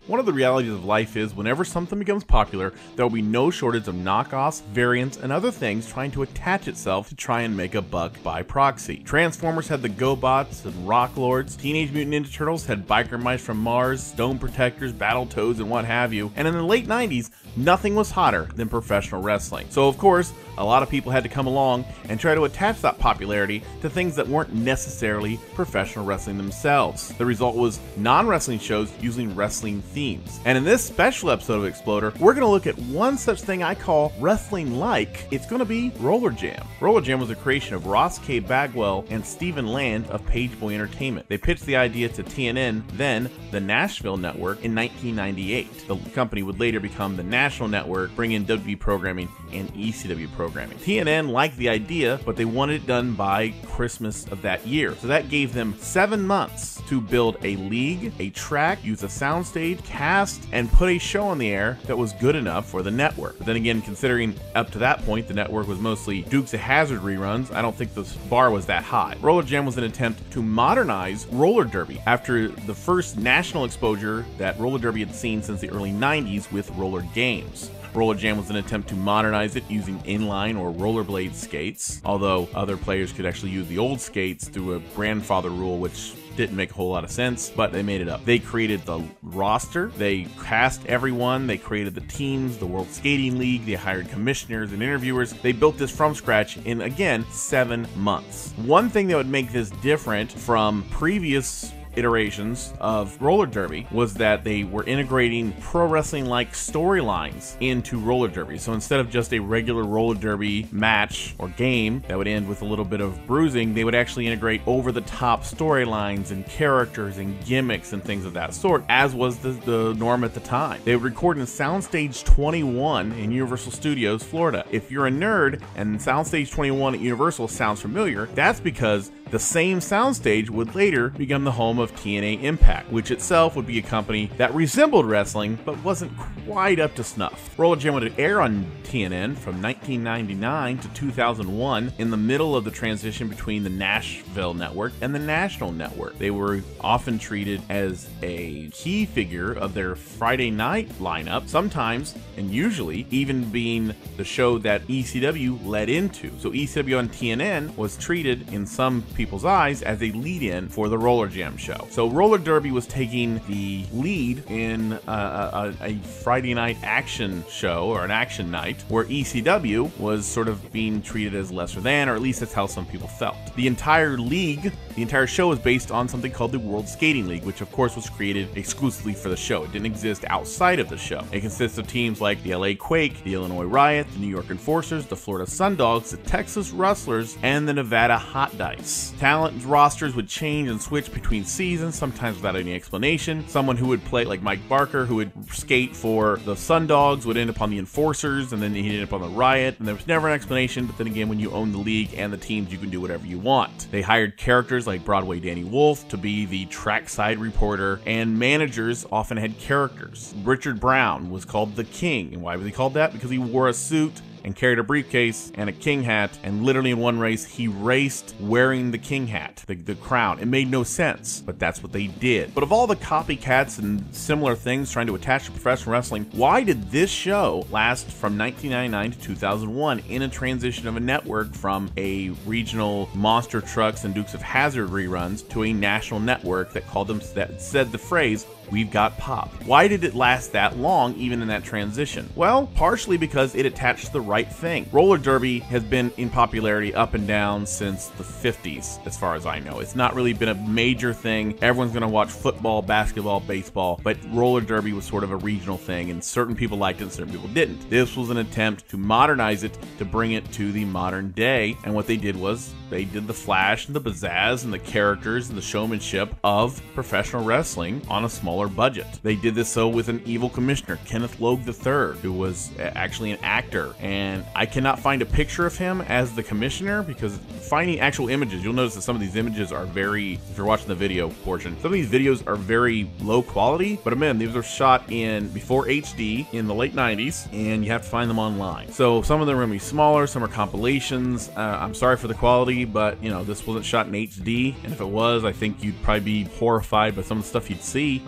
One of the realities of life is whenever something becomes popular, there will be no shortage of knockoffs, variants, and other things trying to attach itself to try and make a buck by proxy. Transformers had the GoBots and Rock Lords, Teenage Mutant Ninja Turtles had Biker Mice from Mars, Stone Protectors, Battletoads, and what have you. And in the late 90s, nothing was hotter than professional wrestling. So of course, a lot of people had to come along and try to attach that popularity to things that weren't necessarily professional wrestling themselves. The result was non-wrestling shows using wrestling themes. And in this special episode of Exploder, we're going to look at one such thing I call wrestling-like. It's going to be Rollerjam. Rollerjam was a creation of Ross K. Bagwell and Stephen Land of Pageboy Entertainment. They pitched the idea to TNN, then the Nashville Network, in 1998. The company would later become the National Network, bring in WWE programming and ECW programming. TNN liked the idea, but they wanted it done by Christmas of that year. So that gave them 7 months to build a league, a track, use a soundstage, cast, and put a show on the air that was good enough for the network. But then again, considering up to that point, the network was mostly Dukes of Hazzard reruns, I don't think the bar was that high. Rollerjam was an attempt to modernize roller derby after the first national exposure that roller derby had seen since the early 90s with roller games. Rollerjam was an attempt to modernize it using inline or rollerblade skates, although other players could actually use the old skates through a grandfather rule, which didn't make a whole lot of sense, but they made it up. They created the roster, they cast everyone, they created the teams, the World Skating League, they hired commissioners and interviewers. They built this from scratch in, again, 7 months. One thing that would make this different from previous iterations of roller derby was that they were integrating pro wrestling like storylines into roller derby. So instead of just a regular roller derby match or game that would end with a little bit of bruising, they would actually integrate over the top storylines and characters and gimmicks and things of that sort, as was the norm at the time. They would record in Soundstage 21 in Universal Studios, Florida. If you're a nerd and Soundstage 21 at Universal sounds familiar, that's because the same soundstage would later become the home of TNA Impact, which itself would be a company that resembled wrestling but wasn't quite up to snuff. Rollerjam would air on TNN from 1999 to 2001 in the middle of the transition between the Nashville Network and the National Network. They were often treated as a key figure of their Friday night lineup, sometimes and usually even being the show that ECW led into. So ECW on TNN was treated in some people's eyes as a lead-in for the Rollerjam show. So roller derby was taking the lead in a Friday night action show or an action night, where ECW was sort of being treated as lesser than, or at least that's how some people felt. The entire league, the entire show was based on something called the World Skating League, which of course was created exclusively for the show. It didn't exist outside of the show. It consists of teams like the LA Quake, the Illinois Riot, the New York Enforcers, the Florida Sundogs, the Texas Rustlers, and the Nevada Hot Dice. Talent rosters would change and switch between seasons, sometimes without any explanation. Someone who would play, like Mike Barker, who would skate for the Sundogs, would end up on the Enforcers, and then he'd end up on the Riot, and there was never an explanation. But then again, when you own the league and the teams, you can do whatever you want. They hired characters like Broadway Danny Wolf to be the trackside reporter, and managers often had characters. Richard Brown was called the King, and why was he called that? Because he wore a suit and carried a briefcase and a king hat, and literally in one race he raced wearing the king hat, the crown. It made no sense, but that's what they did. But of all the copycats and similar things trying to attach to professional wrestling, why did this show last from 1999 to 2001 in a transition of a network from a regional Monster Trucks and Dukes of Hazzard reruns to a national network that said the phrase we've got pop. Why did it last that long, even in that transition? Well, partially because it attached to the right thing. Roller derby has been in popularity up and down since the 50s, as far as I know. It's not really been a major thing. Everyone's going to watch football, basketball, baseball, but roller derby was sort of a regional thing, and certain people liked it and certain people didn't. This was an attempt to modernize it, to bring it to the modern day, and what they did was they did the flash and the pizzazz and the characters and the showmanship of professional wrestling on a smaller budget. They did this so with an evil commissioner, Kenneth Logue III, who was actually an actor, and I cannot find a picture of him as the commissioner because finding actual images, you'll notice that some of these images are very, if you're watching the video portion, some of these videos are very low quality, but man, these were shot in before HD in the late 90s, and you have to find them online. So some of them are going to be smaller, some are compilations. I'm sorry for the quality, but you know, this wasn't shot in HD, and if it was, I think you'd probably be horrified by some of the stuff you'd see,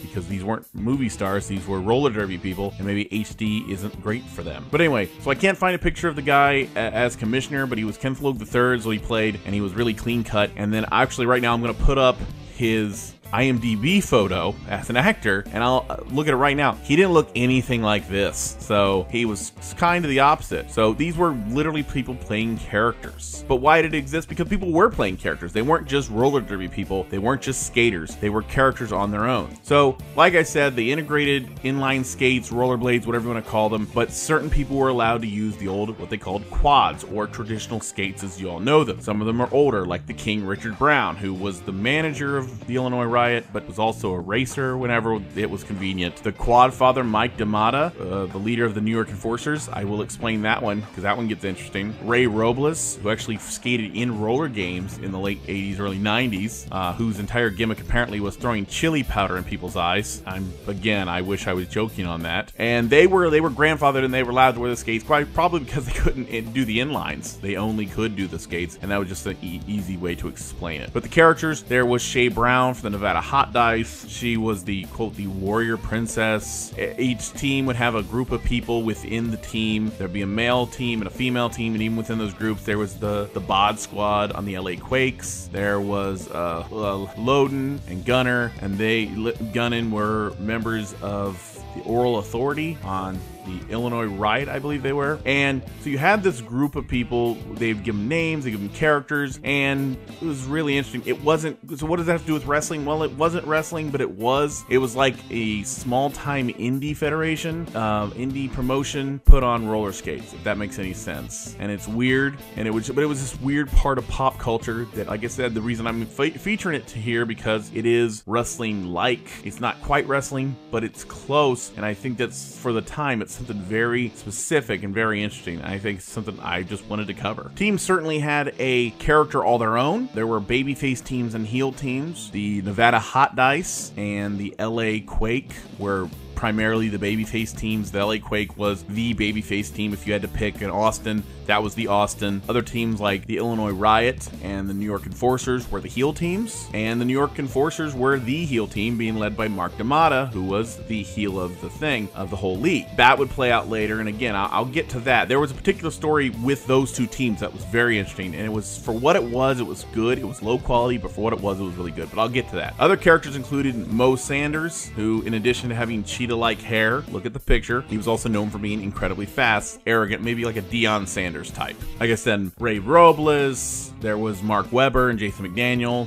because these weren't movie stars, these were roller derby people, and maybe HD isn't great for them. But anyway, so I can't find a picture of the guy as commissioner, but he was Kenneth Logue III, so he played, and he was really clean cut. And then actually right now I'm going to put up his IMDb photo as an actor, and I'll look at it right now. He didn't look anything like this, so he was kind of the opposite. So these were literally people playing characters. But why did it exist? Because people were playing characters. They weren't just roller derby people. They weren't just skaters. They were characters on their own. So like I said, they integrated inline skates, rollerblades, whatever you want to call them, but certain people were allowed to use the old, what they called quads, or traditional skates as you all know them. Some of them are older, like the King Richard Brown, who was the manager of the Illinois Riot, but was also a racer whenever it was convenient. The quad father, Mike D'Amata, the leader of the New York Enforcers, I will explain that one because that one gets interesting. Ray Robles, who actually skated in roller games in the late 80s, early 90s, whose entire gimmick apparently was throwing chili powder in people's eyes. Again, I wish I was joking on that. And they were grandfathered and they were allowed to wear the skates, probably because they couldn't do the inlines. They only could do the skates, and that was just an easy way to explain it. But the characters, there was Shea Brown from the Nevada Hot Dice. She was the, quote, the warrior princess. Each team would have a group of people within the team. There'd be a male team and a female team, and even within those groups, there was the Bod Squad on the LA Quakes. There was Loden and Gunner, and Gunnin were members of the Oral Authority on the Illinois Riot, I believe they were. And so you had this group of people, they'd give them names, they give them characters, and it was really interesting. It wasn't, so what does that have to do with wrestling? Well, it wasn't wrestling, but it was like a small-time indie federation, indie promotion put on roller skates, if that makes any sense. And it's weird, and it was this weird part of pop culture that, like I said, the reason I'm featuring it here because it is wrestling-like. It's not quite wrestling, but it's close, and I think that's, for the time, it's something very specific and very interesting. I think it's something I just wanted to cover. Teams certainly had a character all their own. There were babyface teams and heel teams. The Nevada Hot Dice and the LA Quake were primarily the babyface teams. The LA Quake was the babyface team. If you had to pick an Austin, that was the Austin. Other teams like the Illinois Riot and the New York Enforcers were the heel teams, and the New York Enforcers were the heel team, being led by Mark D'Amata, who was the heel of the thing, of the whole league. That would play out later, and again, I'll get to that. There was a particular story with those two teams that was very interesting, and it was, for what it was good. It was low quality, but for what it was really good. But I'll get to that. Other characters included Mo Sanders, who, in addition to having cheetah-like hair, look at the picture, he was also known for being incredibly fast, arrogant, maybe like a Deion Sanders type. I guess then Ray Robles, there was Mark Webber and Jason McDaniel.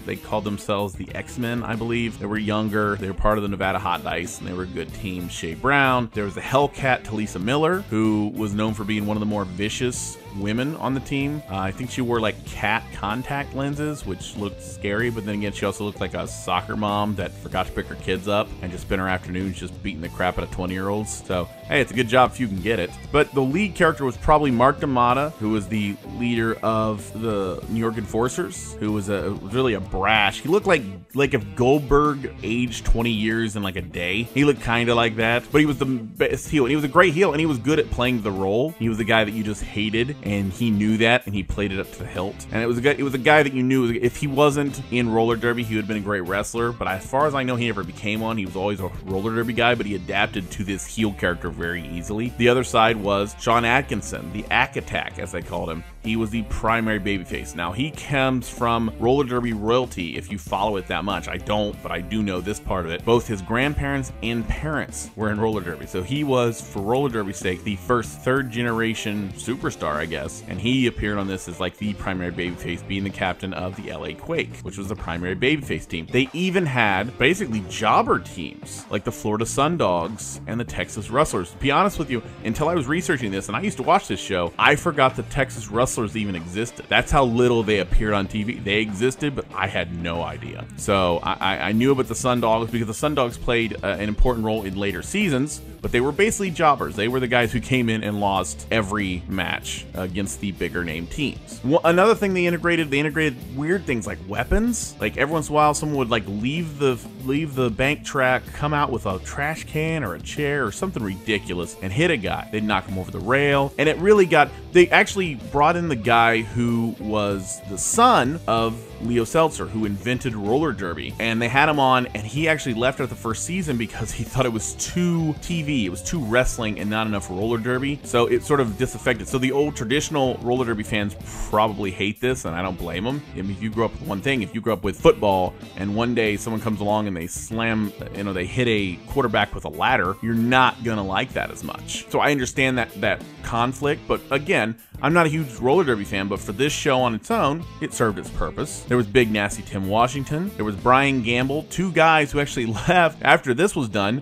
They called themselves the X-Men, I believe. They were younger. They were part of the Nevada Hot Dice, and they were a good team. Shea Brown. There was the Hellcat Talisa Miller, who was known for being one of the more vicious women on the team. I think she wore like cat contact lenses, which looked scary, but then again, she also looked like a soccer mom that forgot to pick her kids up and just spent her afternoons just beating the crap out of 20-years. So, hey, it's a good job if you can get it. But the lead character was probably Mark D'Amata, who was the leader of the New York Enforcers, who was really a brash. He looked like if Goldberg aged 20 years in like a day. He looked kind of like that, but he was the best heel, and he was a great heel, and he was good at playing the role. He was the guy that you just hated, and he knew that, and he played it up to the hilt. And it was a guy that you knew, if he wasn't in roller derby, he would have been a great wrestler, but as far as I know, he never became one. He was always a roller derby guy, but he adapted to this heel character very easily. The other side was Sean Atkinson, the Ack Attack, as they called him. he was the primary babyface. Now, he comes from roller derby royalty, if you follow it that much. I don't, but I do know this part of it. Both his grandparents and parents were in roller derby. So he was, for roller derby's sake, the first third-generation superstar, I guess. And he appeared on this as like the primary babyface, being the captain of the LA Quake, which was the primary babyface team. They even had basically jobber teams, like the Florida Sundogs and the Texas Rustlers. To be honest with you, until I was researching this, and I used to watch this show, I forgot the Texas Rustlers even existed. That's how little they appeared on TV. They existed, but I had no idea. So I knew about the Sundogs because the Sundogs played an important role in later seasons, but they were basically jobbers. They were the guys who came in and lost every match against the bigger name teams. Another thing they integrated weird things like weapons. Like every once in a while, someone would like leave the bank track, come out with a trash can or a chair or something ridiculous and hit a guy. They'd knock him over the rail. And it really they actually brought in the guy who was the son of Leo Seltzer, who invented roller derby, and they had him on, and he actually left after the first season because he thought it was too TV, it was too wrestling and not enough roller derby, so it sort of disaffected. So the old traditional roller derby fans probably hate this, and I don't blame them. I mean, if you grew up with one thing, if you grew up with football, and one day someone comes along and they slam, they hit a quarterback with a ladder, you're not gonna like that as much. So I understand that conflict, but again, I'm not a huge roller derby fan, but for this show on its own, it served its purpose. There was Big Nasty Tim Washington. There was Brian Gamble, two guys who actually left after this was done.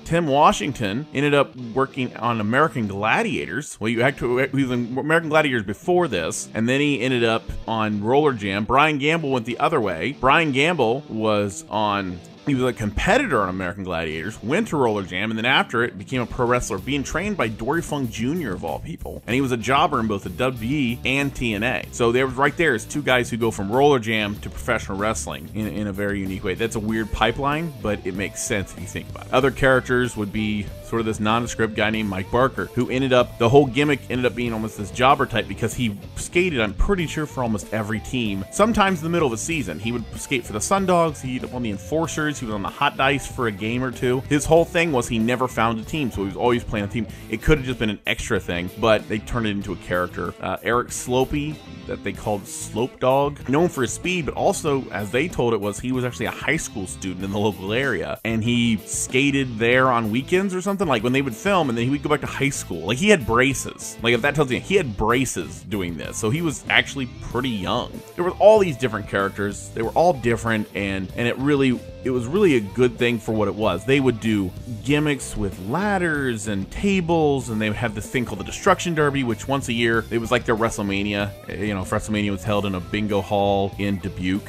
Tim Washington ended up working on American Gladiators. Well, he was in American Gladiators before this, and then he ended up on Wrestlejam. Brian Gamble went the other way. Brian Gamble he was a competitor on American Gladiators, went to Wrestlejam, and then after it became a pro wrestler, being trained by Dory Funk Jr. of all people. And he was a jobber in both the WWE and TNA. So there was right there is two guys who go from Wrestlejam to professional wrestling in a very unique way. That's a weird pipeline, but it makes sense if you think about it. Other characters would be sort of this nondescript guy named Mike Barker, who the whole gimmick ended up being almost this jobber type because he skated, I'm pretty sure, for almost every team. Sometimes in the middle of a season. He would skate for the Sundogs, he'd on the Enforcers, he was on the Hot Dice for a game or two. His whole thing was he never found a team, so he was always playing a team. It could have just been an extra thing, but they turned it into a character. Eric Slopey, that they called Slope Dog, known for his speed, but also, as they told it, he was actually a high school student in the local area, and he skated there on weekends or something, like when they would film, and then he would go back to high school. Like, he had braces. Like, if that tells you, he had braces doing this, so he was actually pretty young. There were all these different characters. They were all different, and it was really a good thing for what it was. They would do gimmicks with ladders and tables, and they would have this thing called the Destruction Derby, which once a year, it was like their WrestleMania. If WrestleMania was held in a bingo hall in Dubuque,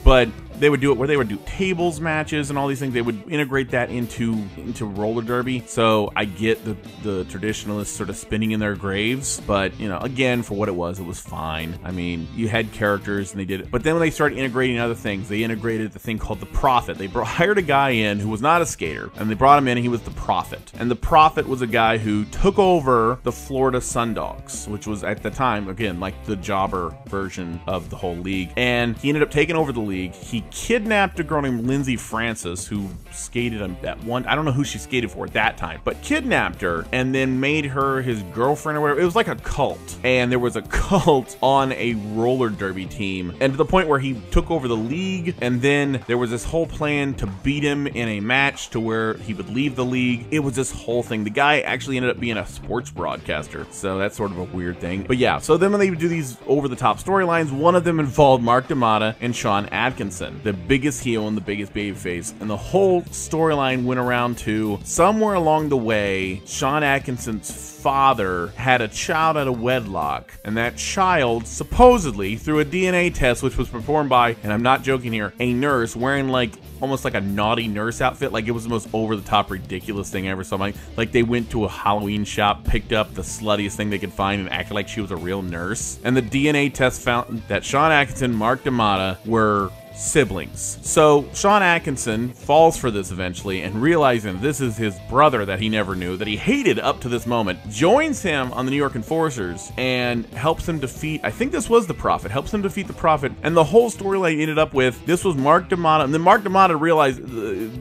but they would do it where they would do tables matches and all these things. They would integrate that into roller derby. So I get the traditionalists sort of spinning in their graves, but again, for what it was fine. I mean, you had characters and they did it, but then when they started integrating other things, they integrated the thing called the Prophet. They hired a guy in who was not a skater, and they brought him in, and he was the Prophet. And the Prophet was a guy who took over the Florida Sundogs, which was at the time, again, like the jobber version of the whole league. And he ended up taking over the league. He kidnapped a girl named Lindsay Francis, who skated at one, I don't know who she skated for at that time, but kidnapped her and then made her his girlfriend or whatever. It was like a cult, and there was a cult on a roller derby team, and to the point where he took over the league, and then there was this whole plan to beat him in a match to where he would leave the league. It was this whole thing. The guy actually ended up being a sports broadcaster, so that's sort of a weird thing. But yeah, so then when they would do these over-the-top storylines, one of them involved Mark D'Amata and Sean Atkinson, the biggest heel and the biggest babyface, and the whole storyline went around to somewhere along the way, Sean Atkinson's father had a child out of wedlock, and that child supposedly, through a DNA test which was performed by, and I'm not joking here, a nurse wearing almost like a naughty nurse outfit. Like, it was the most over-the-top ridiculous thing I ever saw. Like they went to a Halloween shop, picked up the sluttiest thing they could find, and acted like she was a real nurse. And the DNA test found that Sean Atkinson and Mark D'Amata were siblings. So Sean Atkinson falls for this eventually, and realizing this is his brother that he never knew, that he hated up to this moment, joins him on the New York Enforcers and helps him defeat, I think this was the Prophet, helps him defeat the Prophet, and the whole storyline ended up with, this was Mark D'Amato, and then Mark D'Amato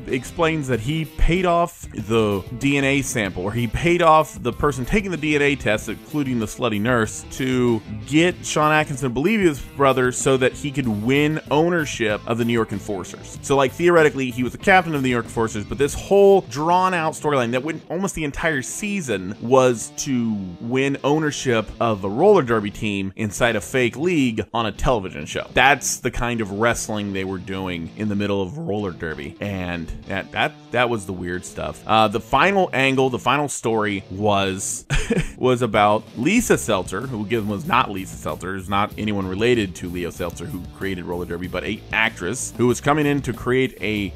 explains that he paid off the DNA sample, or he paid off the person taking the DNA test, including the slutty nurse, to get Sean Atkinson to believe his brother so that he could win ownership of the New York Enforcers. So like theoretically he was the captain of the New York Enforcers, but this whole drawn out storyline that went almost the entire season was to win ownership of a roller derby team inside a fake league on a television show. That's the kind of wrestling they were doing in the middle of roller derby, and that was the weird stuff. The final angle, the final story was was about Lisa Seltzer, who again was not Lisa Seltzer, is not anyone related to Leo Seltzer, who created roller derby, but a actress who was coming in to create a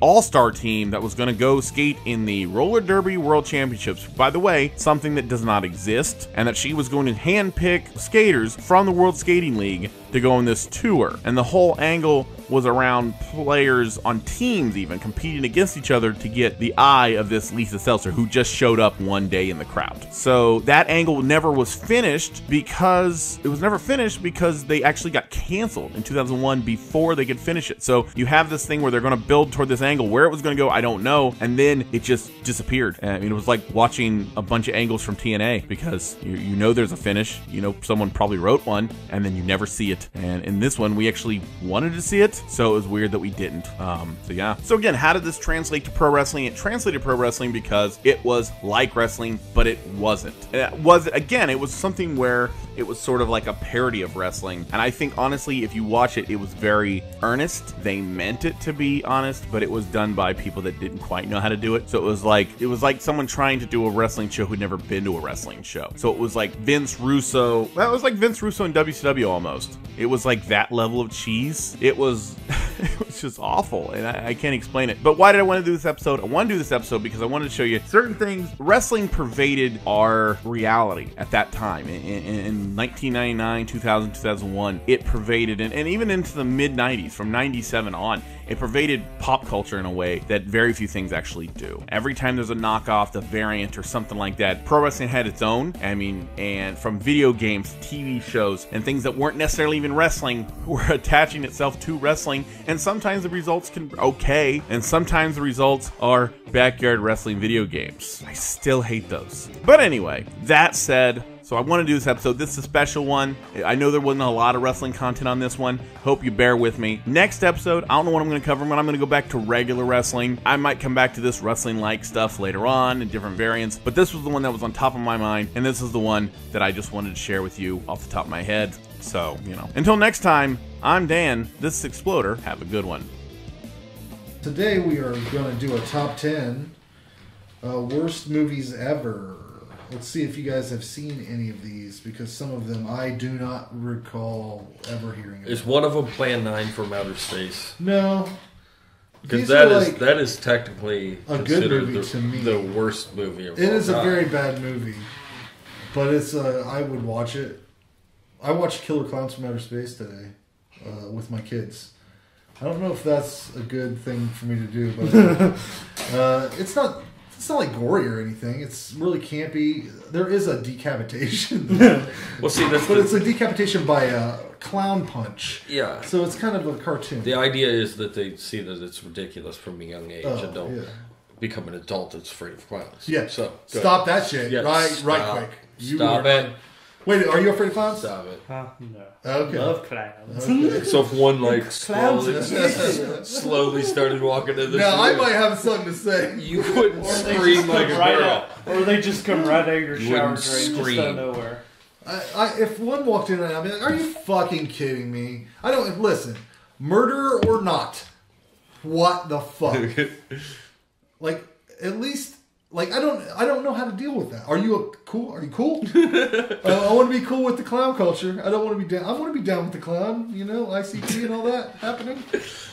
all-star team that was going to go skate in the roller derby world championships. By the way, something that does not exist, and that she was going to handpick skaters from the World Skating League to go on this tour. And the whole angle was around players on teams even competing against each other to get the eye of this Lisa Seltzer, who just showed up one day in the crowd. So that angle never was finished because they actually got canceled in 2001 before they could finish it. So you have this thing where they're going to build toward this angle. Where it was going to go, I don't know. And then it just disappeared. I mean, it was like watching a bunch of angles from TNA, because you know there's a finish. You know someone probably wrote one, and then you never see it. And in this one, we actually wanted to see it, so it was weird that we didn't. So yeah. So again, how did this translate to pro wrestling? It translated to pro wrestling because it was like wrestling, but it wasn't. It was something where it was sort of like a parody of wrestling. And I think honestly, if you watch it, it was very earnest. They meant it to be honest, but it was done by people that didn't quite know how to do it. So it was like someone trying to do a wrestling show who'd never been to a wrestling show. So it was like Vince Russo. That was like Vince Russo in WCW almost. It was like that level of cheese. It was it was just awful, and I can't explain it. But why did I want to do this episode? I want to do this episode because I wanted to show you certain things. Wrestling pervaded our reality at that time. In 1999, 2000, 2001, it pervaded, and even into the mid-90s, from 97 on, it pervaded pop culture in a way that very few things actually do. Every time there's a knockoff, the variant, or something like that, pro wrestling had its own. I mean, and from video games, TV shows, and things that weren't necessarily even wrestling were attaching itself to wrestling. And sometimes the results can be okay, and sometimes the results are backyard wrestling video games. I still hate those. But anyway, that said, so I want to do this episode. This is a special one. I know there wasn't a lot of wrestling content on this one. Hope you bear with me. Next episode, I don't know what I'm going to cover, but I'm going to go back to regular wrestling. I might come back to this wrestling-like stuff later on in different variants, but this was the one that was on top of my mind, and this is the one that I just wanted to share with you off the top of my head. So, you know. Until next time, I'm Dan. This is Exploder. Have a good one. Today we are going to do a top 10 worst movies ever. Let's see if you guys have seen any of these, because some of them I do not recall ever hearing about. Is one of them Plan 9 from Outer Space? No. Because that is technically a good movie to me. The worst movie of all It is time. a very bad movie, but it's I would watch it. I watched Killer Clowns from Outer Space today with my kids. I don't know if that's a good thing for me to do, but it's not like gory or anything. It's really campy. There is a decapitation. Well, see, it's a decapitation by a clown punch. Yeah. So it's kind of a cartoon. The idea is that they see that it's ridiculous from a young age and don't become an adult that's afraid of clowns. Yeah. So stop that shit. Yeah, right quick. Stop it. Wait, are you afraid of clowns? Stop it. Huh? No. Okay. Love clowns. Okay. So if one Clowns. slowly started walking to the Now I might have something to say. You wouldn't scream like a girl. Or they just come right out of your You shower wouldn't drain just scream. out of nowhere. If one walked in, I'd be like, "Are you fucking kidding me?" I don't listen. Murder or not, what the fuck? Like, at least, like, I don't know how to deal with that. Are you cool? Are you cool? I want to be cool with the clown culture. I don't want to be down. I want to be down with the clown. You know, ICP and all that happening.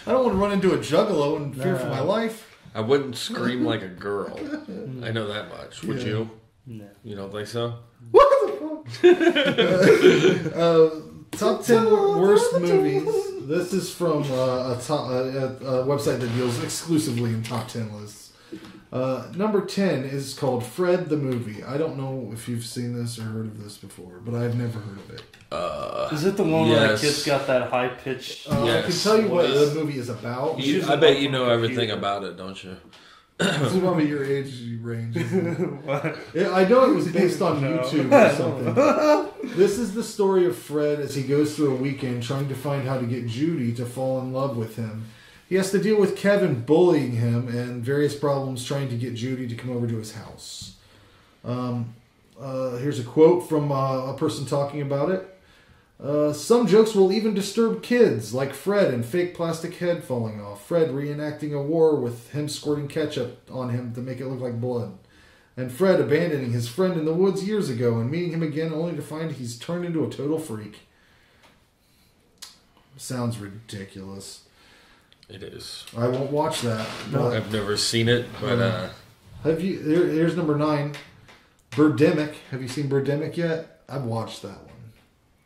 I don't want to run into a juggalo and fear for my life. I wouldn't scream like a girl. I know that much. Would you? No. You don't think so? What the fuck? Top 10 worst movies. This is from a website that deals exclusively in top 10 lists. Number 10 is called Fred the Movie. I don't know if you've seen this or heard of this before, but I've never heard of it. Is it the one where the kid's got that high pitch? I can tell you what the movie is about. I bet you know everything about it, don't you? This is probably your age range. I know it was based on YouTube or something. This is the story of Fred as he goes through a weekend trying to find how to get Judy to fall in love with him. He has to deal with Kevin bullying him and various problems trying to get Judy to come over to his house. Here's a quote from a person talking about it. Some jokes will even disturb kids, like Fred and fake plastic head falling off. Fred reenacting a war with him squirting ketchup on him to make it look like blood. And Fred abandoning his friend in the woods years ago and meeting him again only to find he's turned into a total freak. Sounds ridiculous. It is. I won't watch that. I've never seen it, but have you? Here's number 9, Birdemic. Have you seen Birdemic yet? I've watched that one.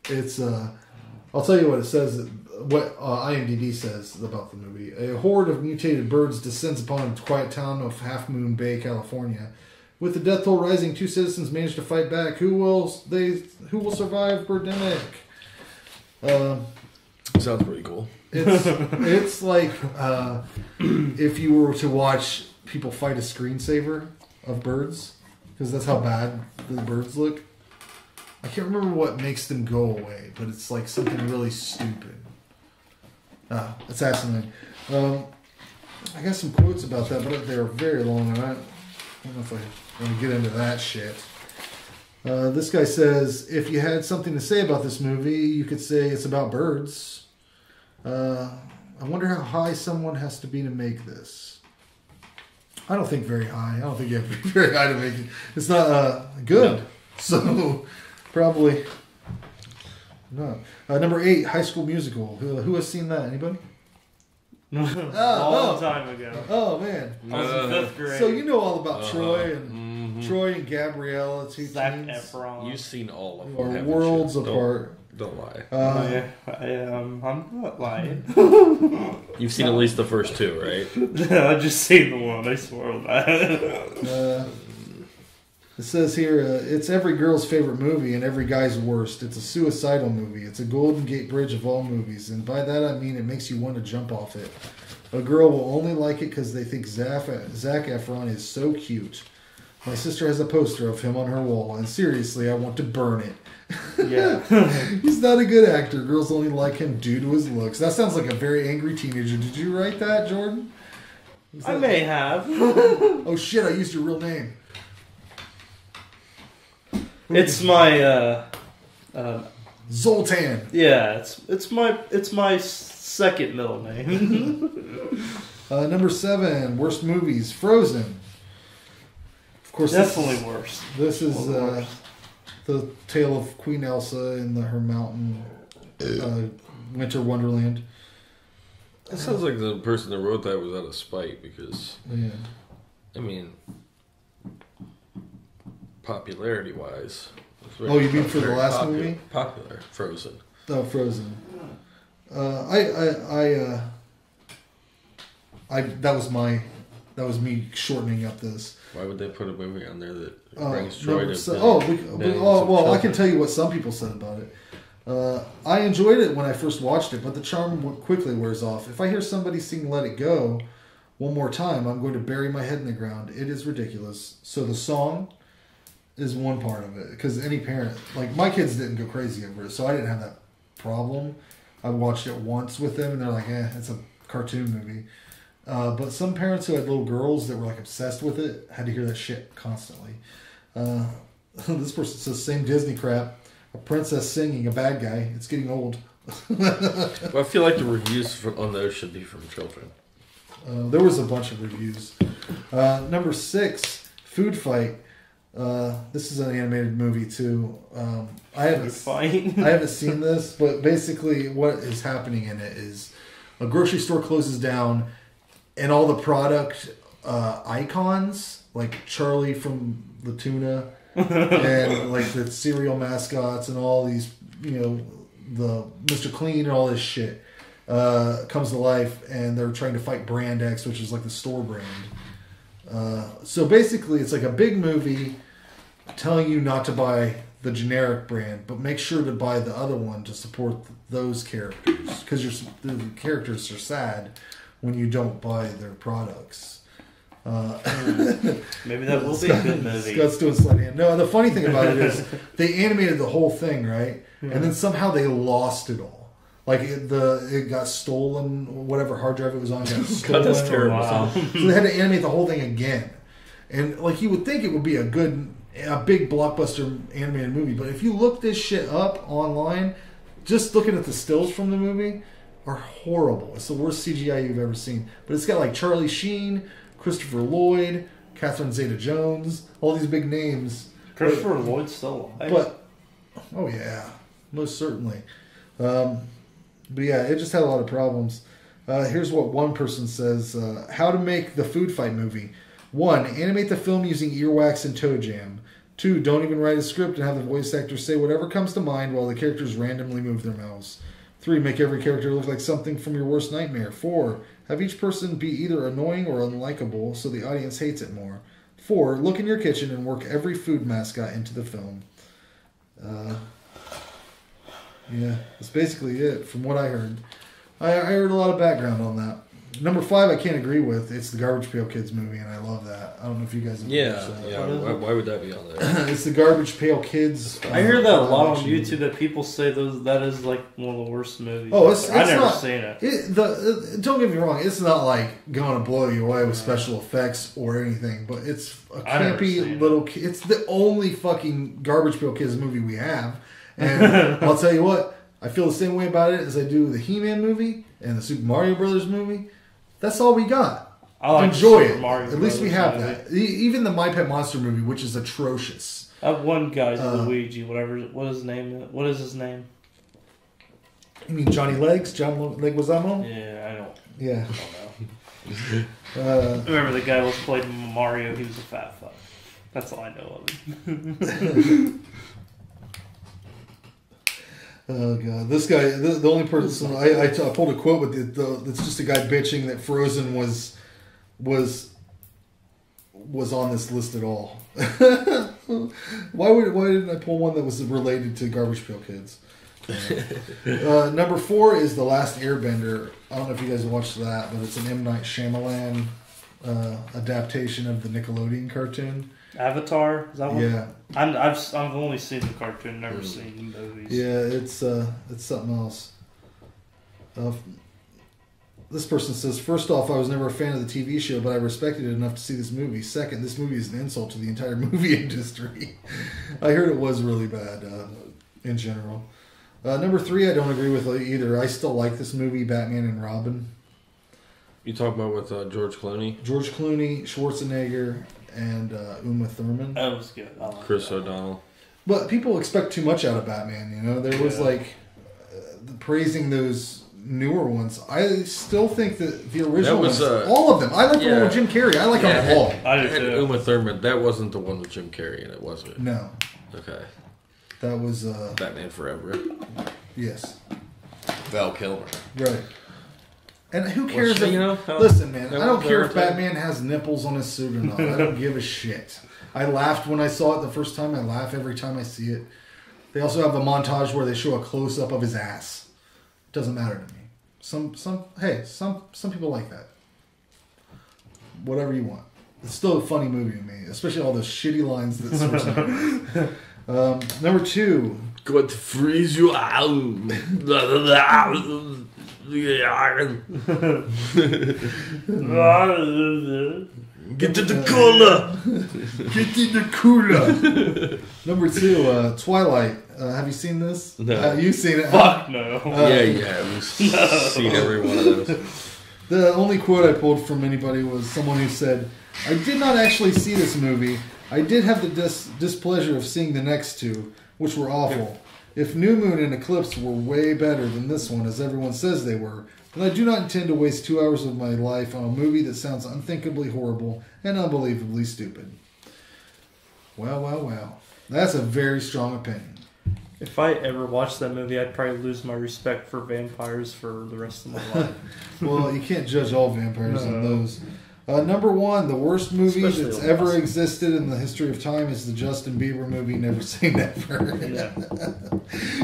It's I'll tell you what it says. What IMDb says about the movie: a horde of mutated birds descends upon the quiet town of Half Moon Bay, California. With the death toll rising, 2 citizens manage to fight back. Who will survive Birdemic? Sounds pretty cool. It's like if you were to watch people fight a screensaver of birds, because that's how bad the birds look. I can't remember what makes them go away, but it's like something really stupid. It's fascinating. I got some quotes about that, but they're very long, and I don't know if I want to get into that shit. This guy says, if you had something to say about this movie, you could say it's about birds. I wonder how high someone has to be to make this. I don't think very high. I don't think you have to be very high to make it. It's not good. No. So... Probably not. Number 8, High School Musical. Who has seen that? Anybody? A long time ago. Oh man, I was in 5th grade. So you know all about Troy and Troy and Gabriella, 2 Zac teens. Efron. You've seen all of them. Or worlds apart. Don't lie. I'm not lying. You've seen at least the first 2, right? I've just seen the one. I swear on that. It says here, it's every girl's favorite movie and every guy's worst. It's a suicidal movie. It's a Golden Gate Bridge of all movies. And by that I mean it makes you want to jump off it. A girl will only like it because they think Zac Efron is so cute. My sister has a poster of him on her wall, and seriously, I want to burn it. Yeah. He's not a good actor. Girls only like him due to his looks. That sounds like a very angry teenager. Did you write that, Jordan? I may have. Oh shit, I used your real name. It's my Zoltan. Yeah, it's my second middle name. Number 7, worst movies. Frozen. Of course, definitely worse. This is the tale of Queen Elsa in her mountain winter wonderland. It sounds like the person that wrote that was out of spite because, I mean, popularity-wise. Oh, you mean for the last movie? Popular. Frozen. Oh, Frozen. That was me shortening up this. Why would they put a movie on there that brings joy to well, I can tell you what some people said about it. I enjoyed it when I first watched it, but the charm quickly wears off. If I hear somebody sing Let It Go one more time, I'm going to bury my head in the ground. It is ridiculous. So the song is one part of it, because any parent, like my kids didn't go crazy over it, so I didn't have that problem. I watched it once with them, and they're like, it's a cartoon movie. But some parents who had little girls that were like obsessed with it had to hear that shit constantly. This person says, same Disney crap. A princess singing, a bad guy. It's getting old. Well, I feel like the reviews on those should be from children. There was a bunch of reviews. Number 6, Food Fight. This is an animated movie too. I haven't seen this, but basically what is happening in it is a grocery store closes down, and all the product icons, like Charlie from the Tuna, and like the cereal mascots, and all these Mr. Clean and all this shit comes to life, and they're trying to fight Brand X, which is like the store brand. So basically, it's like a big movie telling you not to buy the generic brand, but make sure to buy the other one to support those characters, because the characters are sad when you don't buy their products. Maybe that will be a good movie. Scott's doing sleight hand. No, the funny thing about it is they animated the whole thing, right? Yeah. And then somehow they lost it all. Like it got stolen, whatever hard drive it was on got stolen. That's terrible. Wow. So they had to animate the whole thing again. And like you would think it would be a big blockbuster animated movie, but if you look this shit up online, just looking at the stills from the movie are horrible. It's the worst CGI you've ever seen. But it's got like Charlie Sheen, Christopher Lloyd, Catherine Zeta-Jones, all these big names. Christopher Lloyd's still alive. But oh yeah, most certainly. But yeah, it just had a lot of problems. Here's what one person says: how to make the food fight movie. 1. Animate the film using earwax and toe jam. 2. Don't even write a script and have the voice actors say whatever comes to mind while the characters randomly move their mouths. 3. Make every character look like something from your worst nightmare. 4. Have each person be either annoying or unlikable so the audience hates it more. 4. Look in your kitchen and work every food mascot into the film. Yeah, that's basically it from what I heard. I heard a lot of background on that. Number 5, I can't agree with. It's the Garbage Pail Kids movie, and I love that. I don't know if you guys have watched that. Why would that be on there? It's the Garbage Pail Kids. I hear that a lot on YouTube that people say that is like one of the worst movies. Oh, it's I've never not, seen it. Don't get me wrong. It's not like going to blow you away with special effects or anything, but it's a campy little. It's the only fucking Garbage Pail Kids movie we have, and I'll tell you what. I feel the same way about it as I do the He-Man movie and the Super Mario Brothers movie. That's all we got. I like Enjoy Super it. Mario At least we have Brothers that. Even the My Pet Monster movie, which is atrocious. That one guy's Luigi, whatever. What is his name? What is his name? You mean Johnny Legs? John Leguizamo? Yeah, I don't. Yeah. I don't know. Remember the guy who played Mario? He was a fat fuck. That's all I know of him. Oh god, this guy, the only person I pulled a quote with it's just a guy bitching that Frozen was on this list at all. Why didn't I pull one that was related to Garbage Pail Kids? Number 4 is The Last Airbender. I don't know if you guys have watched that, but it's an M. Night Shyamalan adaptation of the Nickelodeon cartoon. Avatar, is that one? Yeah. I've only seen the cartoon, never seen the movies. Yeah, it's something else. This person says, first off, I was never a fan of the TV show, but I respected it enough to see this movie. Second, this movie is an insult to the entire movie industry. I heard it was really bad in general. Number 3, I don't agree with either. I still like this movie, Batman and Robin. You talking about with George Clooney? George Clooney, Schwarzenegger, and Uma Thurman. That was good. I like Chris O'Donnell. But people expect too much out of Batman, you know? There was praising those newer ones. I still think that the original ones, all of them. I like the one with Jim Carrey. I like them all. I do too. Uma Thurman, that wasn't the one with Jim Carrey in it, was it? No. Okay. That was Batman Forever. Yes. Val Kilmer. Right. And who cares listen, man, I don't care if Batman has nipples on his suit or not. I don't give a shit. I laughed when I saw it the first time. I laugh every time I see it. They also have a montage where they show a close-up of his ass. It doesn't matter to me. Some people like that. Whatever you want. It's still a funny movie to me, especially all those shitty lines that Schwarzenegger. Number 2. Going to freeze you out. Get to the cooler. Get in the cooler. Number 2, Twilight. Have you seen this? No. You've seen it? Fuck no. Yeah. We've seen every one of those. The only quote I pulled from anybody was someone who said, I did not actually see this movie. I did have the displeasure of seeing the next 2, which were awful. If New Moon and Eclipse were way better than this one, as everyone says they were, then I do not intend to waste 2 hours of my life on a movie that sounds unthinkably horrible and unbelievably stupid. Well. That's a very strong opinion. If I ever watched that movie, I'd probably lose my respect for vampires for the rest of my life. Well, you can't judge all vampires on those. Number one, the worst movie Especially that's the ever last. existed in the history of time is the Justin Bieber movie Never Say Never. Yeah.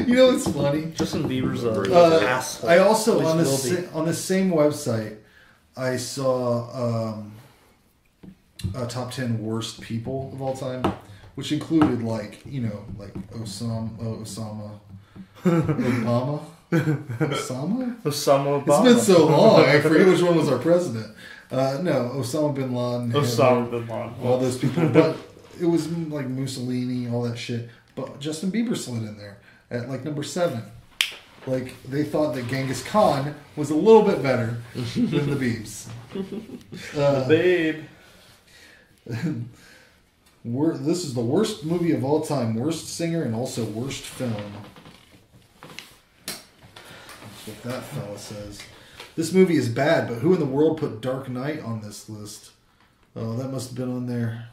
You know what's funny? Justin Bieber's an asshole. I also, Always will be. on the same website, I saw a top 10 worst people of all time, which included, like, you know, like Osama Obama. Osama? Osama Obama. It's been so long, I forget which one was our president. No, Osama bin Laden. Osama bin Laden. All those people. But it was like Mussolini, all that shit. But Justin Bieber slid in there at like number 7. Like, they thought that Genghis Khan was a little bit better than the Biebs. Babe. This is the worst movie of all time. Worst singer and also worst film. That's what that fella says. This movie is bad, but who in the world put Dark Knight on this list? Oh, that must have been on there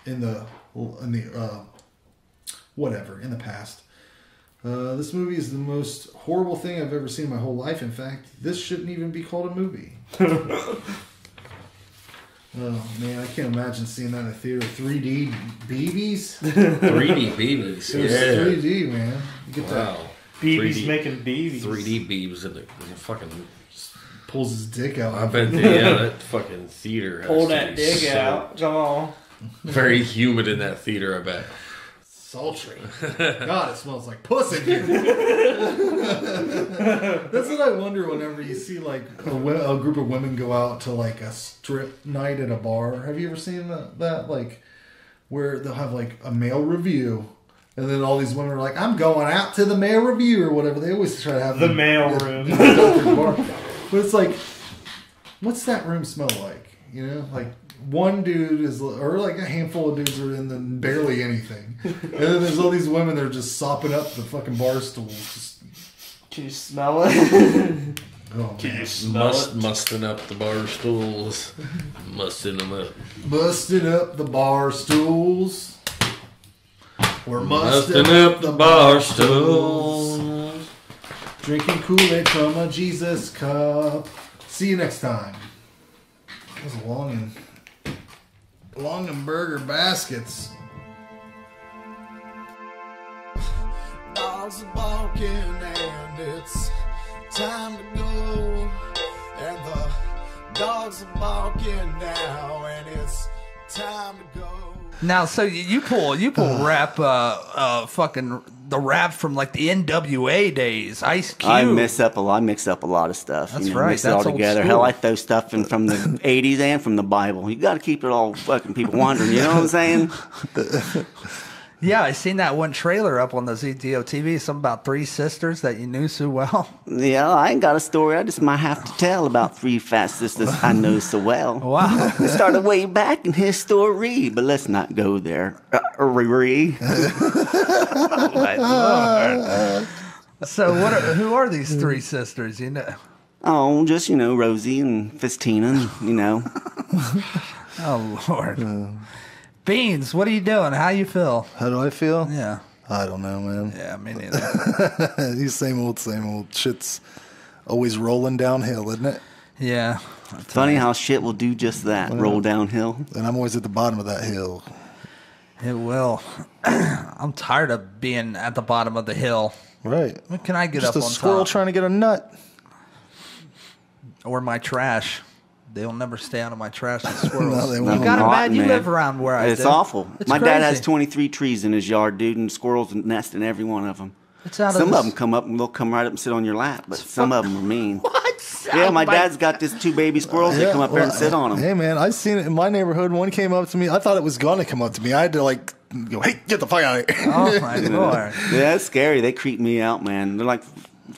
in the past. This movie is the most horrible thing I've ever seen in my whole life. In fact, this shouldn't even be called a movie. Oh man, I can't imagine seeing that in a theater. 3D BBs? 3D BBs. It was 3D, man. You get that. BBs making BBs. 3D BBs in the fucking pulls his dick out. I bet that fucking theater has Pull to that be dick so out. Come on. very humid in that theater, I bet. Sultry. God, it smells like puss in here. That's what I wonder whenever you see like a group of women go out to like a strip night at a bar. Have you ever seen that? Like where they'll have like a male review, and then all these women are like, "I'm going out to the male review" or whatever. They always try to have the male room. Bar. But it's like, what's that room smell like? You know, like. One dude is, or like a handful of dudes are in the barely anything, and then there's all these women that are just sopping up the fucking bar stools. Can you smell it? Oh, can you smell it? Musting up the bar stools, musting them up, busting up the bar stools. We're musting up the bar stools, drinking Kool-Aid from a Jesus cup. See you next time. That was a long and burger baskets. Dogs are barking and it's time to go. And the dogs are barking now and it's time to go. Now, so you pull rap, fucking the rap from like the NWA days, Ice Cube. I mix up a lot of stuff. That's right. Mix it all That's together. old Hell, school. I throw stuff in from the '80s and from the Bible. You got to keep it all fucking people wondering. You know what I'm saying? Yeah, I seen that one trailer up on the ZTOTV. Something about 3 sisters that you knew so well. Yeah, I ain't got a story. I just might have to tell about 3 fat sisters I know so well. Wow. It started way back in history, but let's not go there. So who are these 3 sisters? You know? Oh, just Rosie and Festina. Oh Lord. Beans, what are you doing? How you feel? How do I feel? Yeah. I don't know, man. Yeah, me neither. These same old shit's always rolling downhill, isn't it? Yeah. Funny how shit will do just that, roll downhill. And I'm always at the bottom of that hill. It will. I'm tired of being at the bottom of the hill. Right. When can I get Just up a on squirrel top? trying to get a nut. Or my trash. They'll never stay out of my trash, the squirrels. No, they You won't. got it Not, bad. You man. live around where I It's do. awful. It's My dad has crazy. 23 trees in his yard, dude, and squirrels nest in every one of them. It's out of Some this- of them come up and they'll come right up and sit on your lap, but some of them are mean. What? Yeah, my dad's got this 2 baby squirrels. They come up there and sit on them. Hey, man, I seen it in my neighborhood. One came up to me. I thought it was going to come up to me. I had to, go, hey, get the fuck out of here. Oh, my Lord. Yeah, it's scary. They creep me out, man. They're like...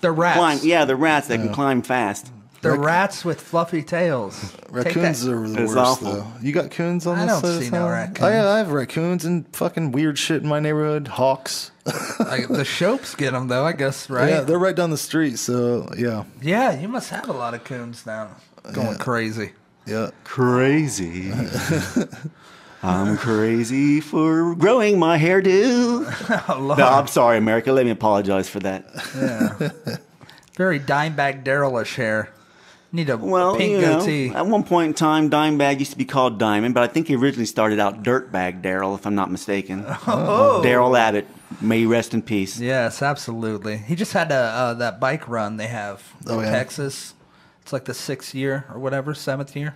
They're rats. They're rats that can climb fast. They're rats with fluffy tails. Raccoons are the It's worst, awful. though. You got coons on I this don't side of see no town? raccoons. I have raccoons and fucking weird shit in my neighborhood. Hawks. Like, the Shopes get them, though, I guess, right? Yeah, they're right down the street, so, yeah. Yeah, you must have a lot of coons now. Going crazy. Yeah. Crazy. I'm crazy for growing my hairdo. Oh, Lord. No, I'm sorry, America. Let me apologize for that. Yeah. Very Dimebag Daryl-ish hair. Need a pink you know, goatee. at one point in time, Dimebag used to be called Diamond, but I think he originally started out Dirtbag Daryl, if I'm not mistaken. Oh. Daryl Abbott. May he rest in peace. Yes, absolutely. He just had that bike run they have in Texas. It's like the 6th year or whatever, 7th year.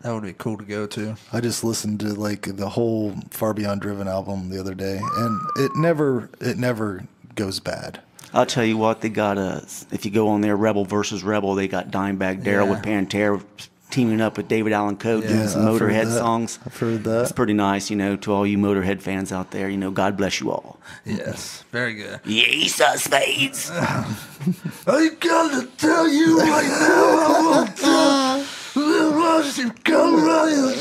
That would be cool to go to. I just listened to like the whole Far Beyond Driven album the other day, and it never goes bad. I'll tell you what, they got if you go on there, Rebel versus Rebel, they got Dimebag Daryl with Pantera teaming up with David Allan Coe doing some Motorhead songs. I've heard that. It's pretty nice, you know, to all you Motorhead fans out there. You know, God bless you all. Yes, very good. Jesus, Spades. I gotta tell you right now, I won't tell. You come right.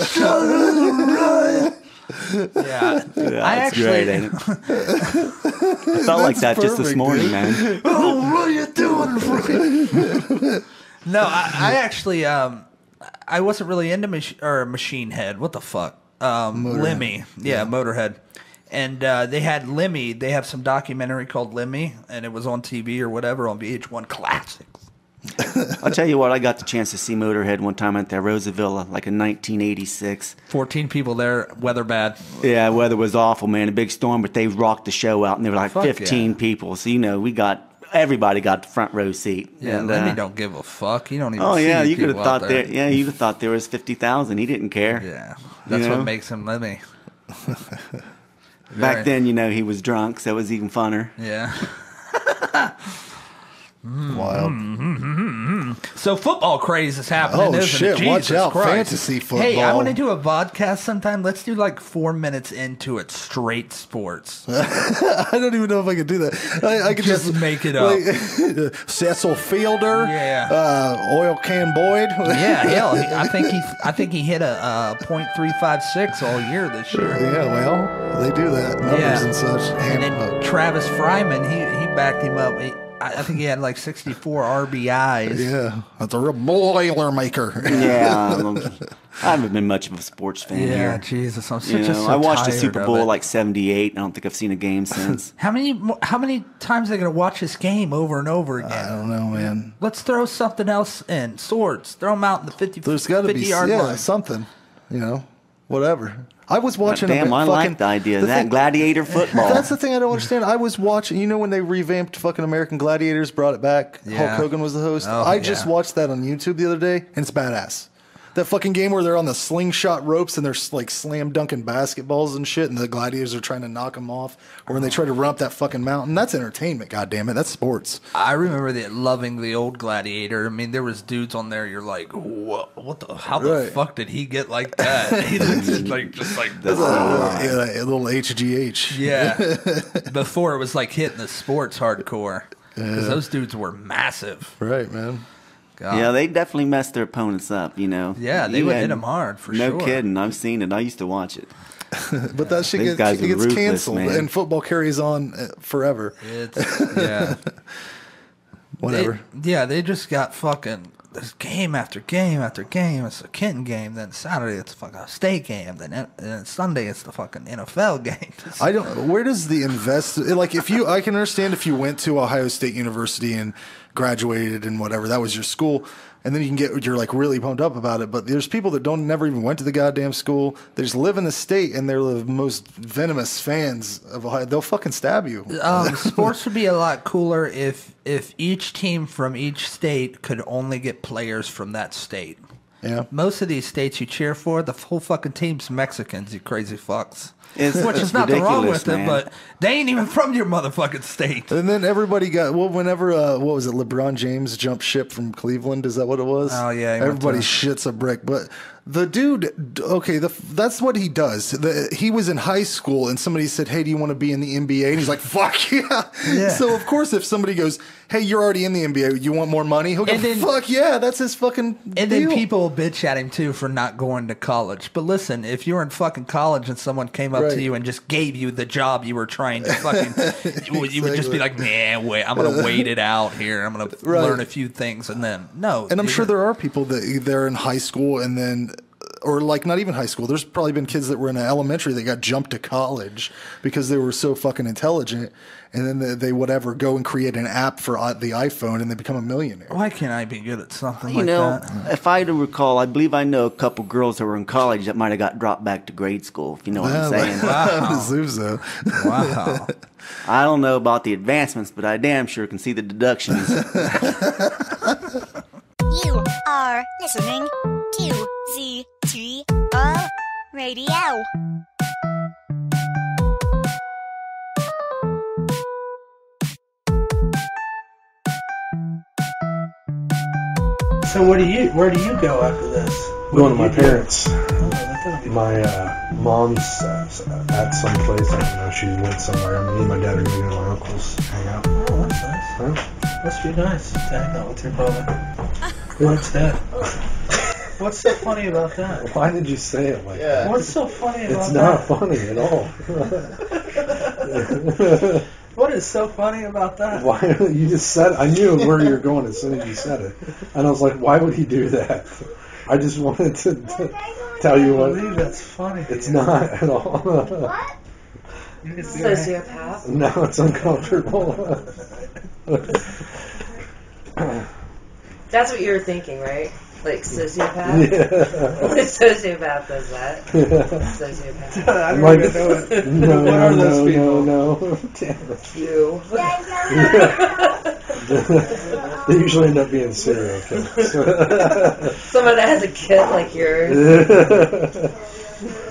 Yeah, I actually great, ain't it? I felt like that just this morning, man. Oh, what are you doing? No, I actually, I wasn't really into Machine Head. What the fuck? Lemmy. Yeah, Motorhead. And they had Lemmy. They have some documentary called Lemmy, and it was on TV or whatever on VH1 Classics. I'll tell you what, I got the chance to see Motorhead one time at their Roseville, like in 1986. 14 people there, weather bad. Yeah, weather was awful, man. A big storm, but they rocked the show out, and there were like 15 people. So, you know, everybody got the front row seat. Yeah, and, Lemmy don't give a fuck. You don't even Oh, see yeah, you could have people thought out there. you'd have thought there was 50,000. He didn't care. Yeah, that's what makes him Lemmy. Back then, you know, he was drunk, so it was even funner. Yeah. Wild. So football craze is happening. Oh, isn't shit, it? watch Jesus out, Christ. fantasy football. Hey, I want to do a vodcast sometime. Let's do like 4 minutes into it, straight sports. I don't even know if I could do that. I could just make it up. Like, Cecil Fielder, Oil Can Boyd. Yeah, hell, I think he hit a .356 all year this year. Yeah, well, they do that numbers and such. And then Travis Fryman, he backed him up. I think he had like 64 RBIs. Yeah, that's a real Boilermaker. Yeah, I haven't been much of a sports fan here. Yeah, Jesus, I'm so I watched the tired Super of Bowl it. like '78. I don't think I've seen a game since. How many times are they going to watch this game over and over again? I don't know, man. Let's throw something else in. Swords. Throw them out in the 50, There's got to be yard line. something, you know, whatever. I was watching. Damn, I like the idea of that gladiator football. That's the thing I don't understand. I was watching. You know when they revamped fucking American Gladiators, brought it back. Yeah. Hulk Hogan was the host. Oh, I just watched that on YouTube the other day, and it's badass. That fucking game where they're on the slingshot ropes and they're like slam dunking basketballs and shit, and the gladiators are trying to knock them off, or when they try to run up that fucking mountain. That's entertainment. God damn it, that's sports. I remember loving the old Gladiator. I mean, there was dudes on there. You're like, what the? How the fuck did he get like that? He looks just like That's a little HGH. Yeah. Before it was like hitting the sports hardcore, because those dudes were massive. Right, man. God. Yeah, they definitely messed their opponents up, you know. Yeah, they would hit them hard, for sure. No kidding. I've seen it. I used to watch it. But that shit These guys are gets ruthless, canceled, man. and football carries on forever. Yeah. Whatever. They just got fucking this game after game after game. It's a kitten game. Then Saturday it's a fucking state game. Then Sunday it's the fucking NFL game. I don't. Where does the like? If you, I can understand if you went to Ohio State University and graduated and whatever, that was your school, and then you're like really pumped up about it. But there's people that never even went to the goddamn school. They just live in the state, and they're the most venomous fans of Ohio. They'll fucking stab you. Sports would be a lot cooler if each team from each state could only get players from that state. Yeah. Most of these states you cheer for, the whole fucking team's Mexicans, you crazy fucks. Which It's is nothing wrong ridiculous, with it, man. but they ain't even from your motherfucking state. And then everybody got whenever what was it? LeBron James jumped ship from Cleveland. Is that what it was? Oh yeah. he went Everybody to- shits a brick, but the dude, okay, that's what he does. He was in high school, and somebody said, "Hey, do you want to be in the NBA?" And he's like, "Fuck yeah!" So of course, if somebody goes, "Hey, you're already in the NBA. You want more money?" He'll go, "Fuck yeah!" That's his fucking. And then people bitch at him too for not going to college. But listen, if you were in fucking college and someone came up to you and just gave you the job you were trying to fucking, you would just be like, "Man, wait, I'm gonna wait it out here. I'm gonna learn a few things," and then no. And I'm sure there are people that they're in high school and then or like not even high school. There's probably been kids that were in elementary that got jumped to college because they were so fucking intelligent, and then they whatever go and create an app for the iPhone and they become a millionaire. Why can't I be good at something You like know, that? if I recall, I believe I know a couple girls that were in college that might have got dropped back to grade school, if you know what I'm saying. I assume so. Wow. I don't know about the advancements, but I damn sure can see the deductions. You are listening to ZTO Radio. So where do you go after this? Going to my parents. My mom's at some place. I don't know. She went somewhere. Me and my dad are going to go to my uncle's, hang out. Oh, that's nice. Huh? Must be nice to hang out with your brother. What's that? What's so funny about that? Why did you say it like that? What's so funny about It's that? not funny at all. What is so funny about that? Why you just said I knew where you were going as soon as you said it, and I was like, why would he do that? I just wanted to tell you what. I believe that's funny. It's not at all. What? Sociopath? No, it's uncomfortable. That's what you were thinking, right? Like sociopath? Yeah. What if sociopath does that? Sociopath. I don't even know it. No, what are those people? No. Damn it. You. They usually end up being serial killers. Someone that has a kid like yours.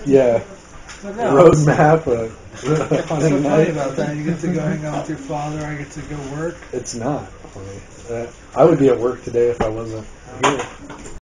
Yeah. No, Roadmap. What's so funny about that? You get to go hang out with your father. I get to go work. It's not funny. I would be at work today if I wasn't here.